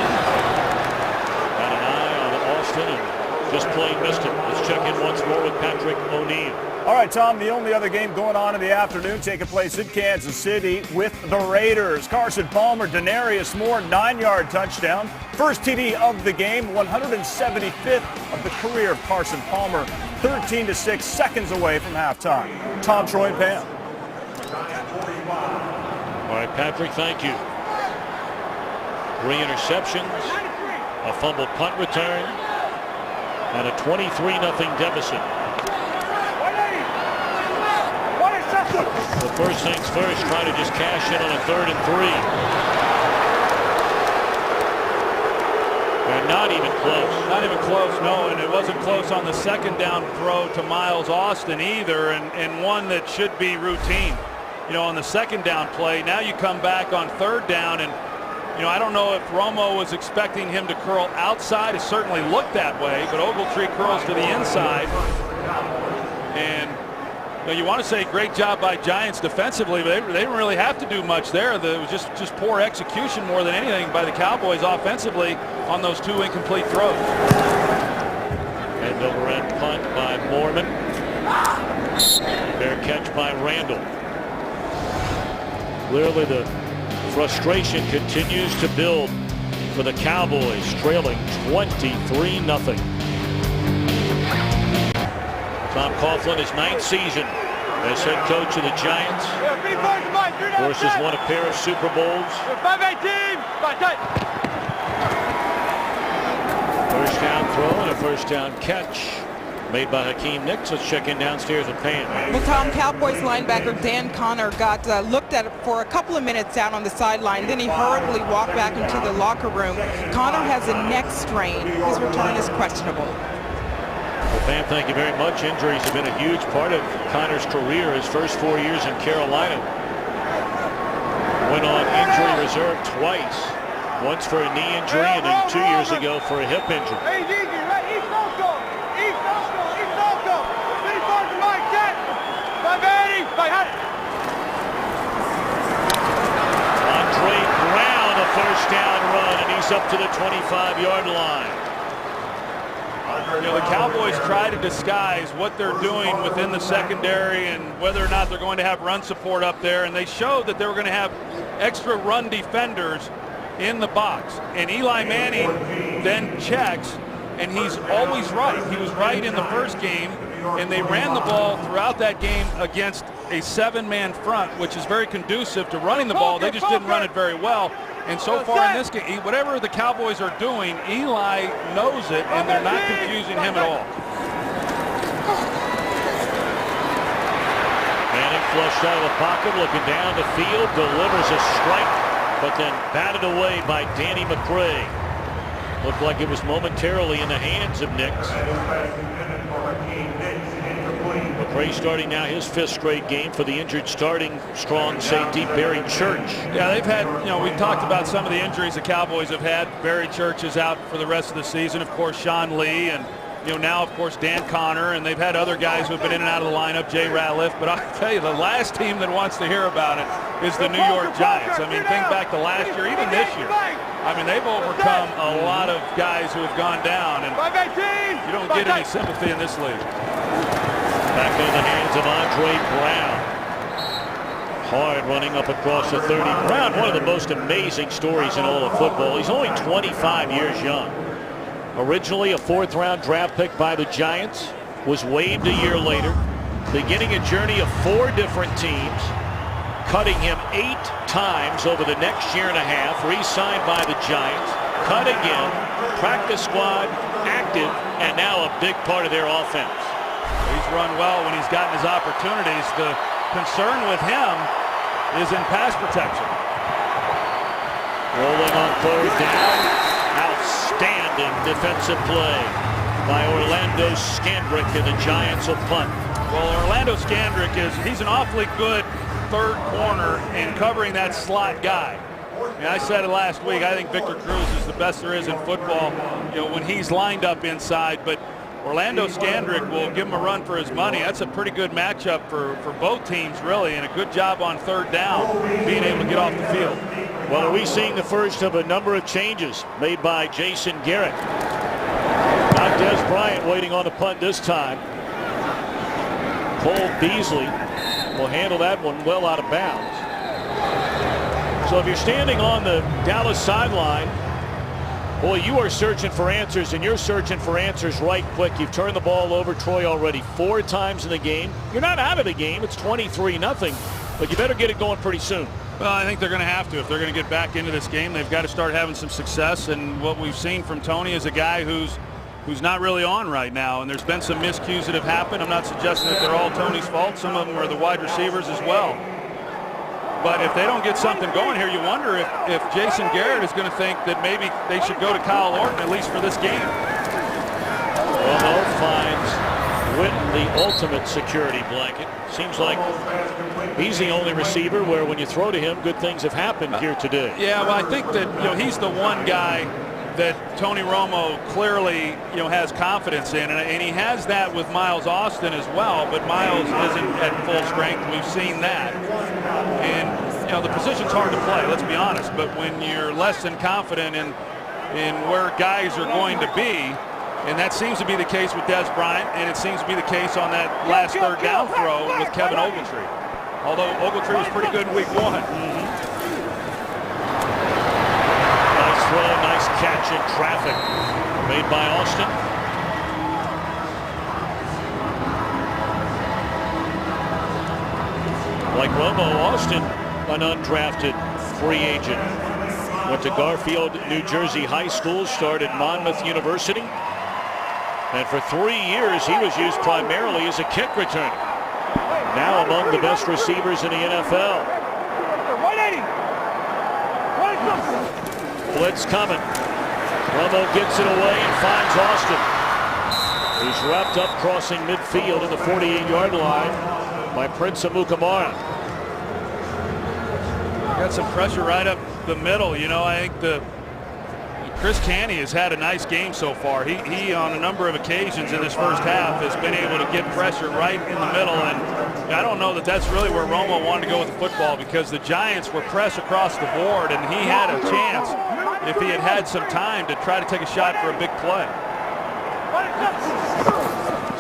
Got an eye on Austin and just plain missed it. Let's check in once more with Patrick O'Neill. All right, Tom, the only other game going on in the afternoon taking place in Kansas City with the Raiders. Carson Palmer, Denarius Moore, 9-yard touchdown. First TD of the game, 175th of the career of Carson Palmer. 13-6 seconds away from halftime. Tom, Troy, and Pam. All right, Patrick, thank you. 3 interceptions, a fumbled punt return, and a 23-0 deficit. The first things first, trying to just cash in on a 3rd and 3. They're not even close. Not even close, no, and it wasn't close on the 2nd down throw to Miles Austin either, and one that should be routine. You know, on the 2nd down play, now you come back on 3rd down, and you know, I don't know if Romo was expecting him to curl outside. It certainly looked that way, but Ogletree curls to the inside. And you know, you want to say great job by Giants defensively, but they didn't really have to do much there. It was just poor execution more than anything by the Cowboys offensively on those 2 incomplete throws. And over end punt by Mormon. Fair catch by Randall. Clearly the frustration continues to build for the Cowboys, trailing 23-0. Tom Coughlin, his 9th season as head coach of the Giants. Of course, has won a pair of Super Bowls. 5-18. First down throw and a first down catch made by Hakeem Nicks. Let's check in downstairs with Pam. Well, Tom, Cowboys linebacker Dan Connor got looked at for a couple of minutes out on the sideline. Then he hurriedly walked back into the locker room. Connor has a neck strain. His return is questionable. Well, Pam, thank you very much. Injuries have been a huge part of Connor's career. His first 4 years in Carolina went on injury reserve twice. Once for a knee injury and then 2 years ago for a hip injury. Andre Brown, a first down run, and he's up to the 25-yard line. You know, the Cowboys try to disguise what they're doing within the secondary and whether or not they're going to have run support up there, and they showed that they were going to have extra run defenders in the box. And Eli Manning then checks, and he's always right. He was right in the first game, and they ran the ball throughout that game against a 7-man front, which is very conducive to running the ball. They just didn't run it very well. And so far in this game, whatever the Cowboys are doing, Eli knows it, and they're not confusing him at all. Manning flushed out of the pocket, looking down the field, delivers a strike but then batted away by Danny McCray. Looked like it was momentarily in the hands of Nix. McCray starting now his 5th straight game for the injured starting strong safety Barry Church. Yeah, they've had, we've talked about some of the injuries the Cowboys have had. Barry Church is out for the rest of the season. Of course, Sean Lee, and now, of course, Dan Connor, and they've had other guys who have been in and out of the lineup, Jay Ratliff. But I'll tell you, the last team that wants to hear about it is the New York Giants. I mean, think back to last year, even this year. I mean, they've overcome a lot of guys who have gone down, and you don't get any sympathy in this league. Back in the hands of Andre Brown. Hard running up across the 30. Brown, one of the most amazing stories in all of football. He's only 25 years young. Originally a 4th-round draft pick by the Giants, was waived a year later, beginning a journey of 4 different teams, cutting him 8 times over the next year and a half, re-signed by the Giants, cut again, practice squad, active, and now a big part of their offense. He's run well when he's gotten his opportunities. The concern with him is in pass protection. Rolling on 3rd down. Outstanding defensive play by Orlando Scandrick, and the Giants will punt. Well, Orlando Scandrick he's an awfully good 3rd corner in covering that slot guy. And I said it last week, I think Victor Cruz is the best there is in football, when he's lined up inside. But Orlando Scandrick will give him a run for his money. That's a pretty good matchup for both teams, really, and a good job on 3rd down, being able to get off the field. Well, are we seeing the first of a number of changes made by Jason Garrett? Not Des Bryant waiting on the punt this time. Cole Beasley will handle that one well out of bounds. So if you're standing on the Dallas sideline, boy, you are searching for answers, and you're searching for answers right quick. You've turned the ball over, Troy, already 4 times in the game. You're not out of the game. It's 23-0, but you better get it going pretty soon. Well, I think they're going to have to. If they're going to get back into this game, they've got to start having some success. And what we've seen from Tony is a guy who's not really on right now. And there's been some miscues that have happened. I'm not suggesting that they're all Tony's fault. Some of them are the wide receivers as well. But if they don't get something going here, you wonder if Jason Garrett is going to think that maybe they should go to Kyle Orton, at least for this game. Romo finds Witten the ultimate security blanket. Seems like he's the only receiver where when you throw to him, good things have happened here today. Yeah, well, I think that he's the one guy that Tony Romo clearly has confidence in, and he has that with Miles Austin as well. But Miles isn't at full strength. We've seen that, and the position's hard to play. Let's be honest. But when you're less than confident in where guys are going to be. And that seems to be the case with Des Bryant, and it seems to be the case on that last 3rd down throw with Kevin Ogletree. Although Ogletree was pretty good in week 1. Nice throw, nice catch in traffic made by Austin. Like Romo, Austin, an undrafted free agent. Went to Garfield, New Jersey High School, started Monmouth University. And for 3 years, he was used primarily as a kick returner. Now among the best receivers in the NFL. Blitz coming. Romo gets it away and finds Austin. He's wrapped up crossing midfield at the 48-yard line by Prince Amukamara. Got some pressure right up the middle. I think Chris Canny has had a nice game so far. He on a number of occasions in this first half has been able to get pressure right in the middle, and I don't know that that's really where Romo wanted to go with the football, because the Giants were pressed across the board, and he had a chance if he had some time to try to take a shot for a big play.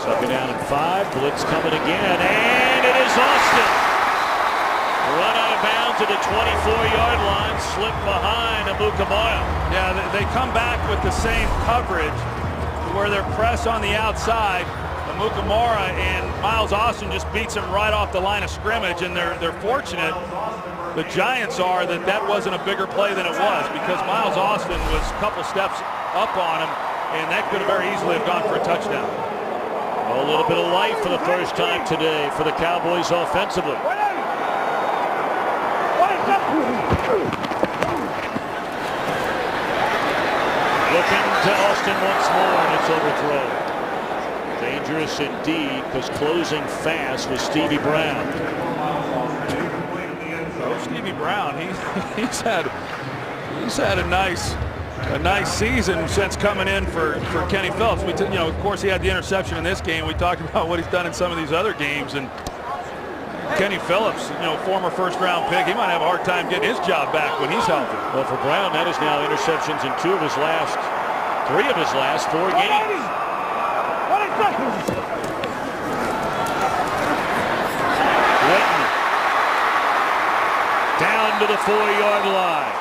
2nd down and 5. Blitz coming again, and it is Austin. Run out of bounds at the 24-yard line, slipped behind Amukamara. Yeah, they come back with the same coverage where they're pressed on the outside. Amukamara and Miles Austin just beats him right off the line of scrimmage, and they're fortunate. The Giants are that wasn't a bigger play than it was, because Miles Austin was a couple steps up on him, and that could have very easily have gone for a touchdown. A little bit of life for the first time today for the Cowboys offensively. Looking to Austin once more, and it's overthrown. Dangerous indeed, because closing fast was Stevie Brown. Oh, Stevie Brown, he's had a nice season since coming in for Kenny Phillips. Of course, he had the interception in this game. We talked about what he's done in some of these other games, and Kenny Phillips, former first-round pick, he might have a hard time getting his job back when he's healthy. Well, for Brown, that is now interceptions in three of his last 4 games. Whitten down to the 4-yard line.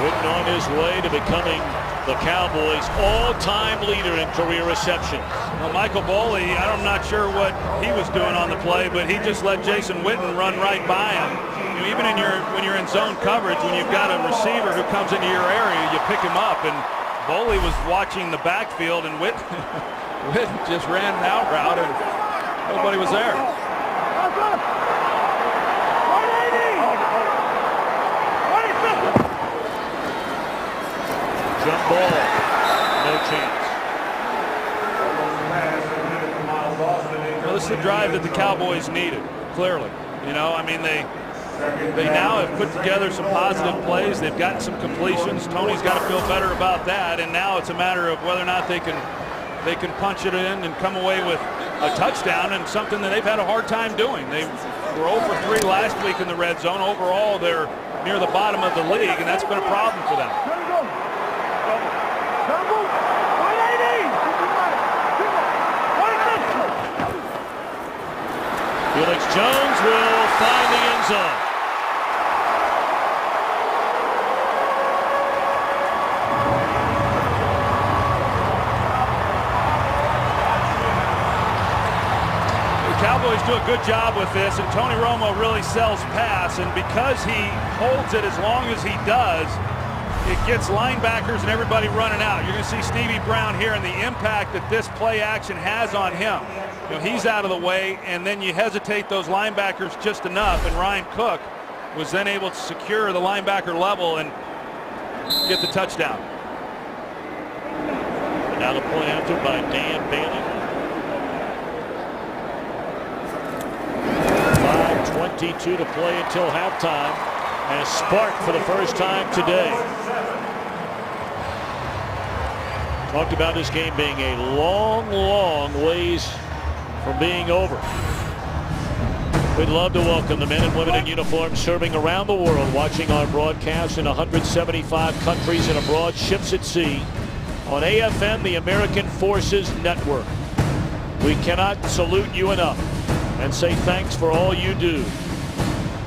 Whitten on his way to becoming the Cowboys' all-time leader in career receptions. Well, Michael Boley, I'm not sure what he was doing on the play, but he just let Jason Witten run right by him. Even when you're in zone coverage, when you've got a receiver who comes into your area, you pick him up. And Boley was watching the backfield, and Witten just ran an out route, and nobody was there. Jump ball, no chance. Well, this is the drive that the Cowboys needed, clearly. They now have put together some positive plays. They've gotten some completions. Tony's got to feel better about that, and now it's a matter of whether or not they can punch it in and come away with a touchdown, and something that they've had a hard time doing. They were 0 for 3 last week in the red zone. Overall, they're near the bottom of the league, and that's been a problem for them. Felix Jones will find the end zone. The Cowboys do a good job with this, and Tony Romo really sells pass, and because he holds it as long as he does, it gets linebackers and everybody running out. You're going to see Stevie Brown here and the impact that this play action has on him. He's out of the way, and then you hesitate those linebackers just enough, and Ryan Cook was then able to secure the linebacker level and get the touchdown. Now the point after by Dan Bailey. 5:22 to play until halftime, and a spark for the first time today. Talked about this game being a long, long ways from being over. We'd love to welcome the men and women in uniform serving around the world, watching our broadcast in 175 countries and abroad, ships at sea, on AFN, the American Forces Network. We cannot salute you enough and say thanks for all you do.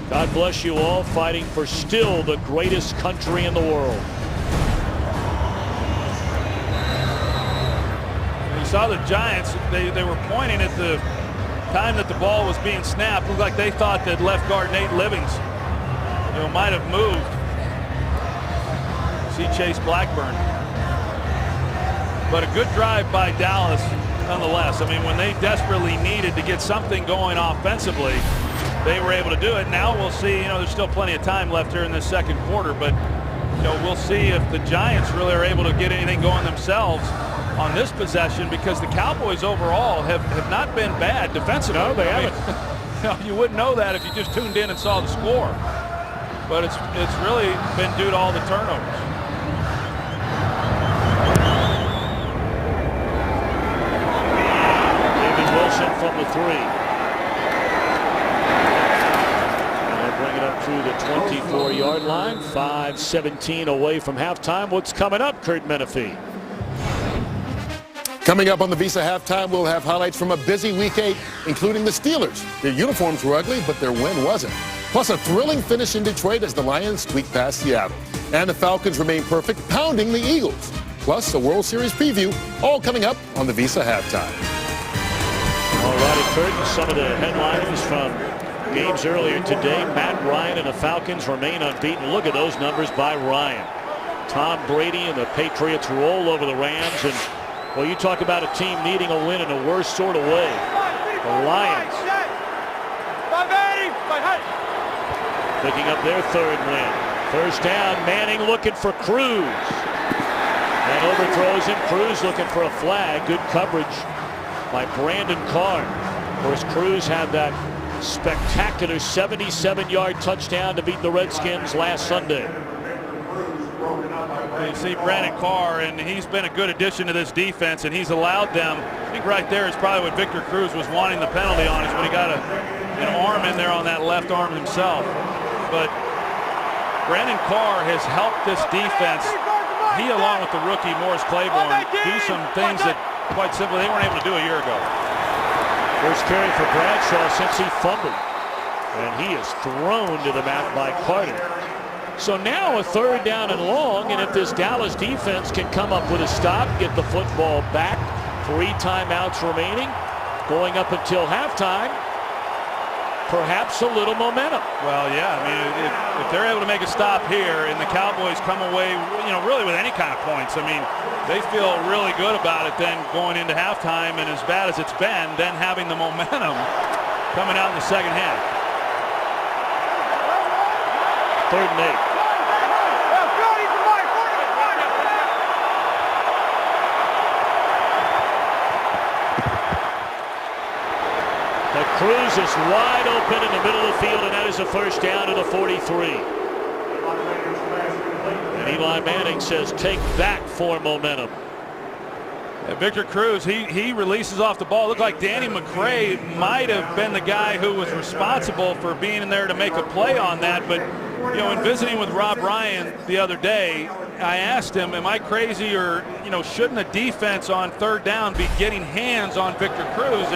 God bless you all, fighting for still the greatest country in the world. Saw the Giants, they were pointing at the time that the ball was being snapped. Looked like they thought that left guard Nate Livings might have moved. See Chase Blackburn. But a good drive by Dallas nonetheless. When they desperately needed to get something going offensively, they were able to do it. Now we'll see, there's still plenty of time left here in this second quarter, but we'll see if the Giants really are able to get anything going themselves on this possession, because the Cowboys overall have not been bad defensively. No, they haven't. You wouldn't know that if you just tuned in and saw the score. But it's really been due to all the turnovers. David Wilson from the 3. And they'll bring it up to the 24-yard line. 5:17 away from halftime. What's coming up, Kurt Menefee? Coming up on the Visa Halftime, we'll have highlights from a busy Week 8, including the Steelers. Their uniforms were ugly, but their win wasn't. Plus a thrilling finish in Detroit as the Lions squeak past Seattle. And the Falcons remain perfect, pounding the Eagles. Plus a World Series preview, all coming up on the Visa Halftime. All righty, Kurt, some of the headliners from games earlier today. Matt Ryan and the Falcons remain unbeaten. Look at those numbers by Ryan. Tom Brady and the Patriots roll over the Rams, and well, you talk about a team needing a win in the worst sort of way. The Lions picking up their third win. First down, Manning looking for Cruz. And overthrows him. Cruz looking for a flag. Good coverage by Brandon Carr. Of course, Cruz had that spectacular 77-yard touchdown to beat the Redskins last Sunday. You see Brandon Carr, and he's been a good addition to this defense, and he's allowed them. I think right there is probably what Victor Cruz was wanting the penalty on, is when he got an arm in there on that left arm himself. But Brandon Carr has helped this defense. He, along with the rookie Morris Claiborne, do some things that, quite simply, they weren't able to do a year ago. First carry for Bradshaw since he fumbled. And he is thrown to the mat by Carter. So now a third down and long, and if this Dallas defense can come up with a stop, get the football back, 3 timeouts remaining, going up until halftime, perhaps a little momentum. Well, yeah, I mean, if they're able to make a stop here and the Cowboys come away, really with any kind of points, I mean, they feel really good about it then going into halftime, and as bad as it's been, then having the momentum coming out in the second half. 3rd and 8. But Cruz is wide open in the middle of the field, and that is a first down to the 43. And Eli Manning says, take that for momentum. Victor Cruz, he releases off the ball. It looked like Danny McCray might have been the guy who was responsible for being in there to make a play on that. But, in visiting with Rob Ryan the other day, I asked him, am I crazy, or, shouldn't the defense on 3rd down be getting hands on Victor Cruz?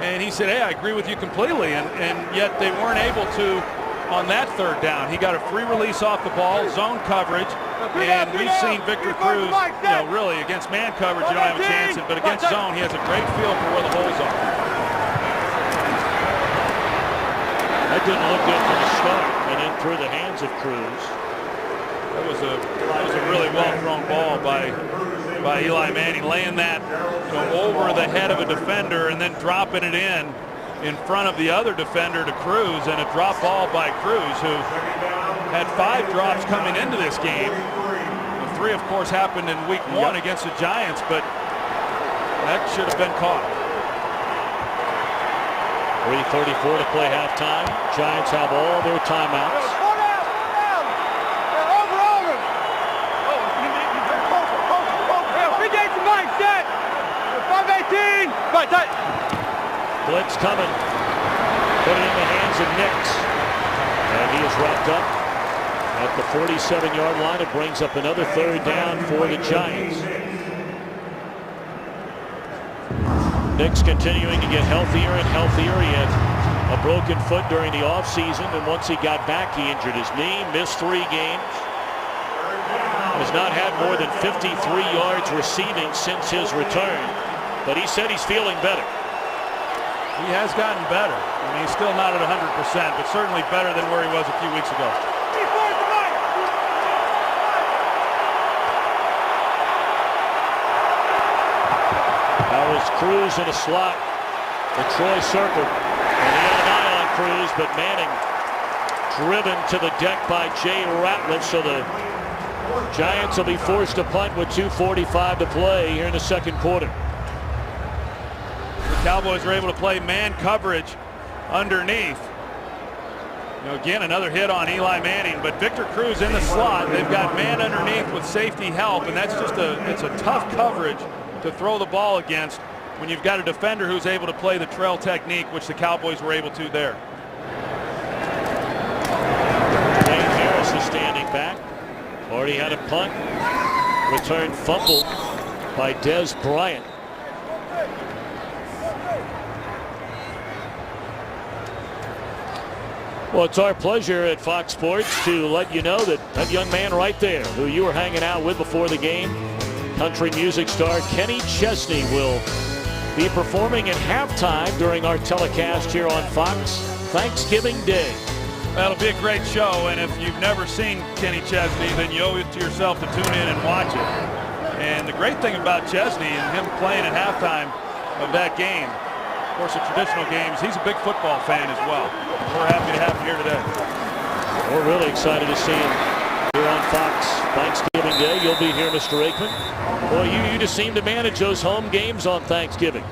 And he said, hey, I agree with you completely. And yet they weren't able to on that 3rd down. He got a free release off the ball, zone coverage. And we've seen Victor Cruz, really against man coverage, you don't have a chance. But against zone, he has a great feel for where the holes are. That didn't look good from the start, and then through the hands of Cruz. That was a really well thrown ball by Eli Manning, laying that over the head of a defender and then dropping it in front of the other defender to Cruz, and a drop ball by Cruz, who had 5 drops coming into this game. 3, of course, happened in week 1 against the Giants, but that should have been caught. 3:34 to play halftime. Giants have all their timeouts. Blitz coming. Put it in the hands of Nix. And he is wrapped up at the 47-yard line. It brings up another 3rd down for the Giants. Nix continuing to get healthier and healthier. He had a broken foot during the offseason, and once he got back, he injured his knee, missed 3 games. Has not had more than 53 yards receiving since his return, but he said he's feeling better. He has gotten better. I mean, he's still not at 100%, but certainly better than where he was a few weeks ago. That was Cruz in a slot for Troy Circle. And he had an eye on Cruz, but Manning driven to the deck by Jay Ratliff, so the Giants will be forced to punt with 2:45 to play here in the 2nd quarter. Cowboys are able to play man coverage underneath. Again, another hit on Eli Manning, but Victor Cruz in the slot. They've got man underneath with safety help, and that's just it's a tough coverage to throw the ball against when you've got a defender who's able to play the trail technique, which the Cowboys were able to there. Dane Harris is standing back. Already had a punt. Return fumble by Dez Bryant. Well, it's our pleasure at Fox Sports to let you know that that young man right there, who you were hanging out with before the game, country music star Kenny Chesney, will be performing at halftime during our telecast here on Fox Thanksgiving Day. That'll be a great show, and if you've never seen Kenny Chesney, then you owe it to yourself to tune in and watch it. And the great thing about Chesney and him playing at halftime of that game, of course, the traditional games, he's a big football fan as well. We're happy to have him here today. We're really excited to see him Here on Fox Thanksgiving Day, you'll be here, Mr. Aikman. Boy, you just seem to manage those home games on Thanksgiving.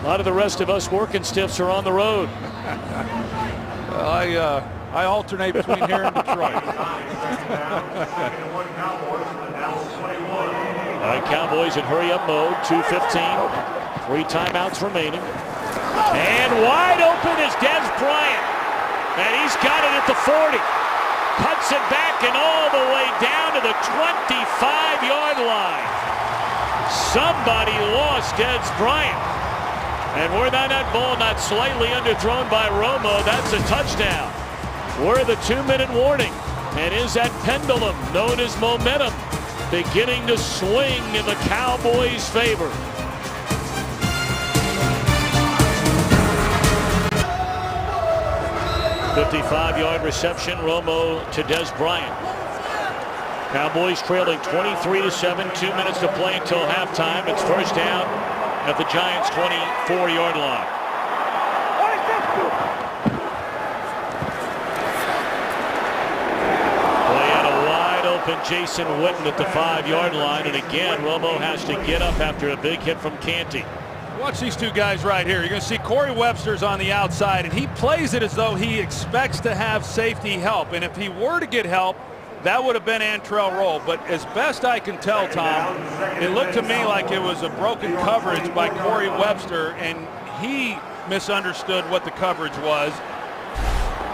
A lot of the rest of us working stiffs are on the road. I alternate between here and Detroit. All right, Cowboys in hurry-up mode, 2:15. 3 timeouts remaining. And wide open is Dez Bryant. And he's got it at the 40. Cuts it back and all the way down to the 25-yard line. Somebody lost Dez Bryant. And were that ball not slightly underthrown by Romo, that's a touchdown. We're the 2-minute warning. And is that pendulum known as momentum beginning to swing in the Cowboys' favor? $55-yard reception, Romo to Dez Bryant. Cowboys trailing 23-7, 2 minutes to play until halftime. It's first down at the Giants' 24-yard line. Play out a wide open Jason Witten at the 5-yard line, and again Romo has to get up after a big hit from Canty. Watch these two guys right here. You're going to see Corey Webster's on the outside, and he plays it as though he expects to have safety help. And if he were to get help, that would have been Antrel Roll. But as best I can tell, Tom, it looked to me like it was a broken coverage by Corey Webster, and he misunderstood what the coverage was.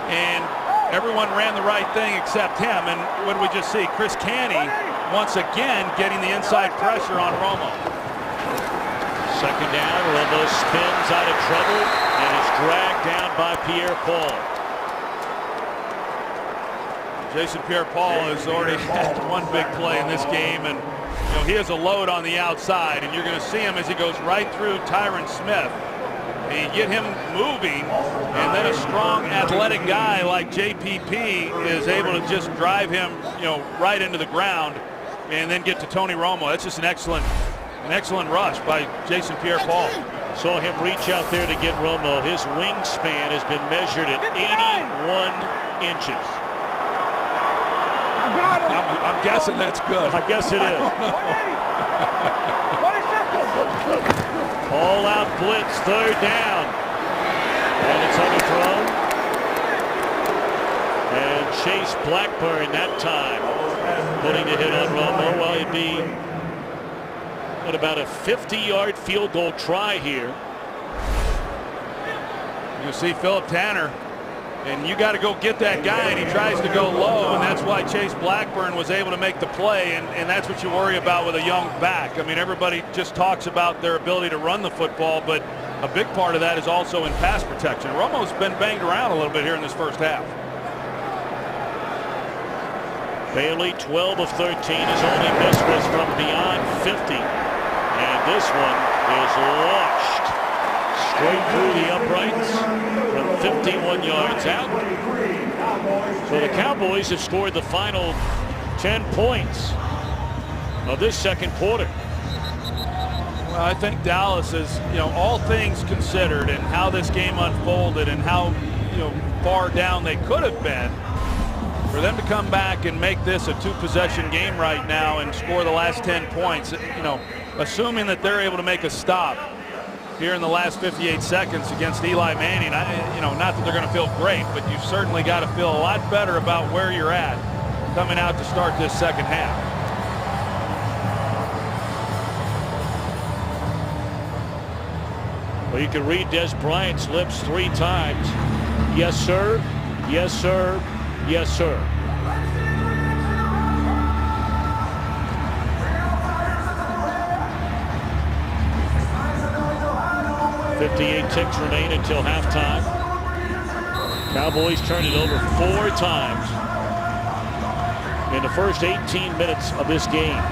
And everyone ran the right thing except him. And what did we just see? Chris Canty, once again, getting the inside pressure on Romo. Second down, Romo spins out of trouble and is dragged down by Pierre-Paul. Jason Pierre-Paul has already had one big play in this game, and he has a load on the outside, and you're going to see him as he goes right through Tyron Smith. And you get him moving, and then a strong athletic guy like JPP is able to just drive him right into the ground and then get to Tony Romo. That's just an excellent rush by Jason Pierre-Paul. Saw him reach out there to get Romo. His wingspan has been measured at 81 inches. I'm guessing that's good. I guess it is. All out blitz, third down. And it's underthrown. And Chase Blackburn that time putting the hit on Romo. Well, it'd be at about a 50-yard field goal try here. You see Philip Tanner, and you got to go get that guy, and he tries to go low, and that's why Chase Blackburn was able to make the play, and that's what you worry about with a young back. I mean, everybody just talks about their ability to run the football, but a big part of that is also in pass protection. Romo's been banged around a little bit here in this first half. Bailey, 12 of 13. His only miss was from beyond 50. And this one is launched straight through the uprights from 51 yards out. So the Cowboys have scored the final 10 points of this second quarter. Well, I think Dallas is, all things considered and how this game unfolded and how, far down they could have been, for them to come back and make this a 2-possession game right now and score the last 10 points, assuming that they're able to make a stop here in the last 58 seconds against Eli Manning, not that they're going to feel great, but you've certainly got to feel a lot better about where you're at coming out to start this second half. Well, you can read Dez Bryant's lips 3 times. Yes, sir. Yes, sir. Yes, sir. .58 ticks remain until halftime. Cowboys turned it over 4 times in the first 18 minutes of this game.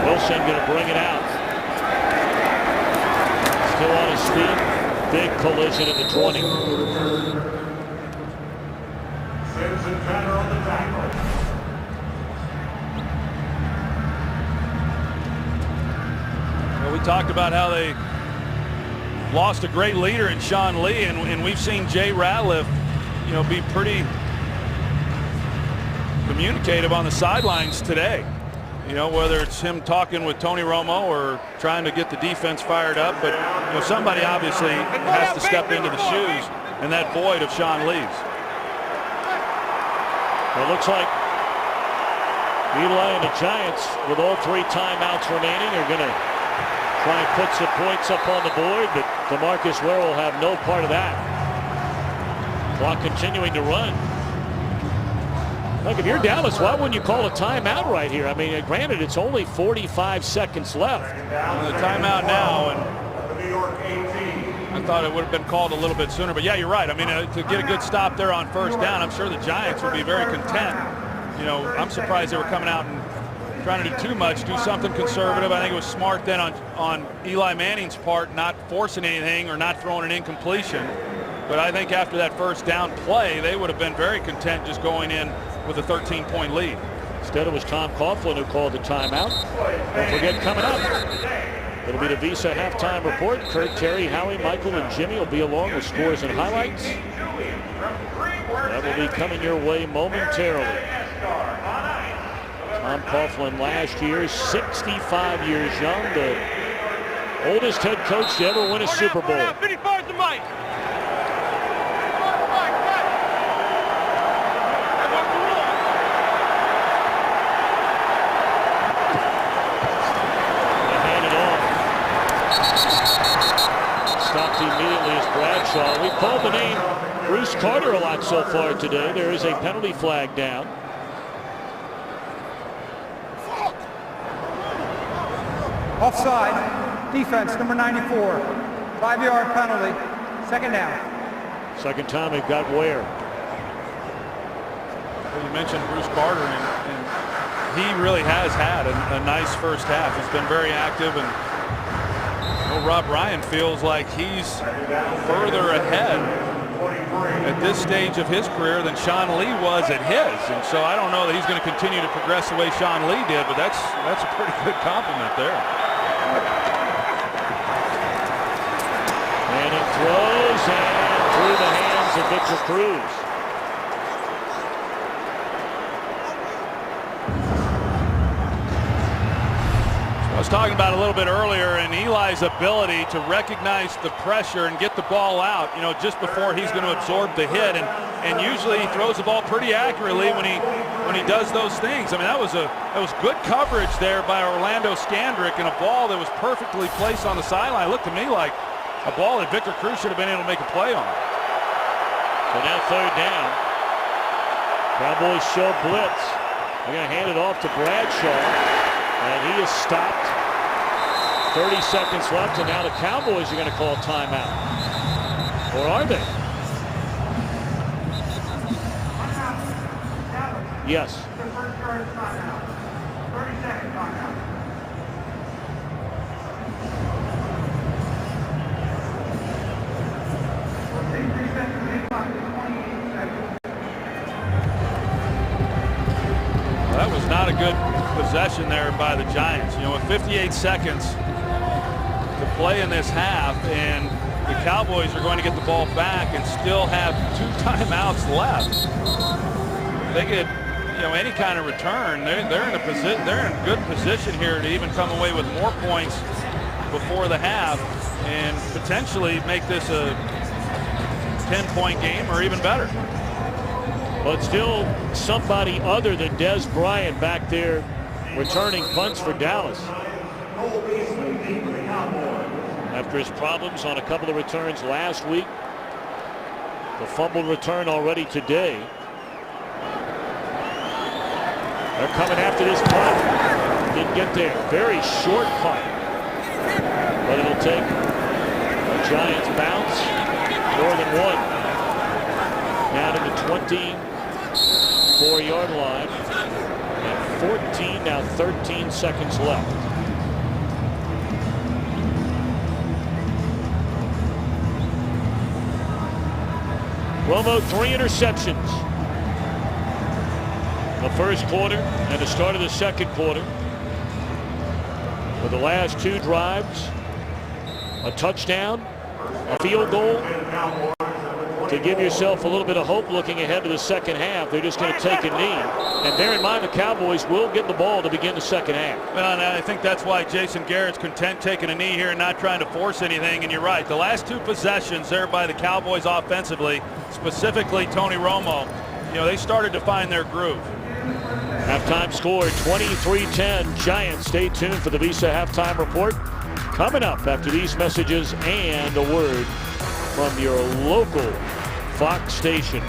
Wilson going to bring it out. Still on his feet. Big collision at the 20. Well, we talked about how they lost a great leader in Sean Lee, and we've seen Jay Ratliff be pretty communicative on the sidelines today. Whether it's him talking with Tony Romo or trying to get the defense fired up, but somebody obviously has to step into the shoes and that void of Sean Lee's. Well, it looks like Eli and the Giants, with all 3 timeouts remaining, are going to try and put some points up on the board, but DeMarcus Ware will have no part of that. Clock continuing to run. Look, if you're Dallas, why wouldn't you call a timeout right here? I mean, granted, it's only 45 seconds left. The timeout now, and I thought it would have been called a little bit sooner. But yeah, you're right. I mean, to get a good stop there on first down, I'm sure the Giants would be very content. I'm surprised they were coming out and trying to do too much, do something conservative. I think it was smart then on Eli Manning's part, not forcing anything or not throwing an incompletion. But I think after that first down play, they would have been very content just going in with a 13-point lead. Instead, it was Tom Coughlin who called the timeout. Don't forget, coming up, it'll be the Visa halftime report. Kurt, Terry, Howie, Michael, and Jimmy will be along with scores and highlights. That will be coming your way momentarily. Tom Coughlin last year, 65 years young, the oldest head coach to ever win a Super Bowl. 55 to Mike. Stopped immediately as Bradshaw. We've called the name Bruce Carter a lot so far today. There is a penalty flag down. Offside. Defense, number 94. 5-yard penalty. Second down. Second time they've got Ware. Well, you mentioned Bruce Carter, and he really has had a nice first half. He's been very active, and Rob Ryan feels like he's further ahead at this stage of his career than Sean Lee was at his. And so I don't know that he's going to continue to progress the way Sean Lee did, but that's a pretty good compliment there. And it throws and through the hands of Victor Cruz. I was talking about a little bit earlier, and Eli's ability to recognize the pressure and get the ball out, just before he's going to absorb the hit, and usually he throws the ball pretty accurately when he does those things. I mean, that was good coverage there by Orlando Scandrick, and a ball that was perfectly placed on the sideline. It looked to me like a ball that Victor Cruz should have been able to make a play on. So now third down. Cowboys show blitz. They're going to hand it off to Bradshaw. And he is stopped. 30 seconds left, and now the Cowboys are going to call timeout. Or are they? Yes. 30-second timeout. That was not a good possession there by the Giants. With 58 seconds to play in this half, and the Cowboys are going to get the ball back and still have 2 timeouts left. They get any kind of return. They're in good position here to even come away with more points before the half and potentially make this a 10-point game or even better. But still somebody other than Des Bryant back there returning punts for Dallas. After his problems on a couple of returns last week, the fumble return already today. They're coming after this punt. Didn't get there. Very short punt. But it'll take a Giants bounce, more than one. Down to the 24-yard line. And 14, now 13 seconds left. Romo, 3 interceptions. The first quarter and the start of the second quarter. For the last 2 drives, a touchdown, a field goal, to give yourself a little bit of hope looking ahead to the second half. They're just going to take a knee. And bear in mind, the Cowboys will get the ball to begin the second half. Well, and I think that's why Jason Garrett's content taking a knee here and not trying to force anything. And you're right. The last two possessions there by the Cowboys offensively, specifically Tony Romo, they started to find their groove. Halftime score 23-10 Giants. Stay tuned for the Visa halftime report coming up after these messages and a word from your local Fox station.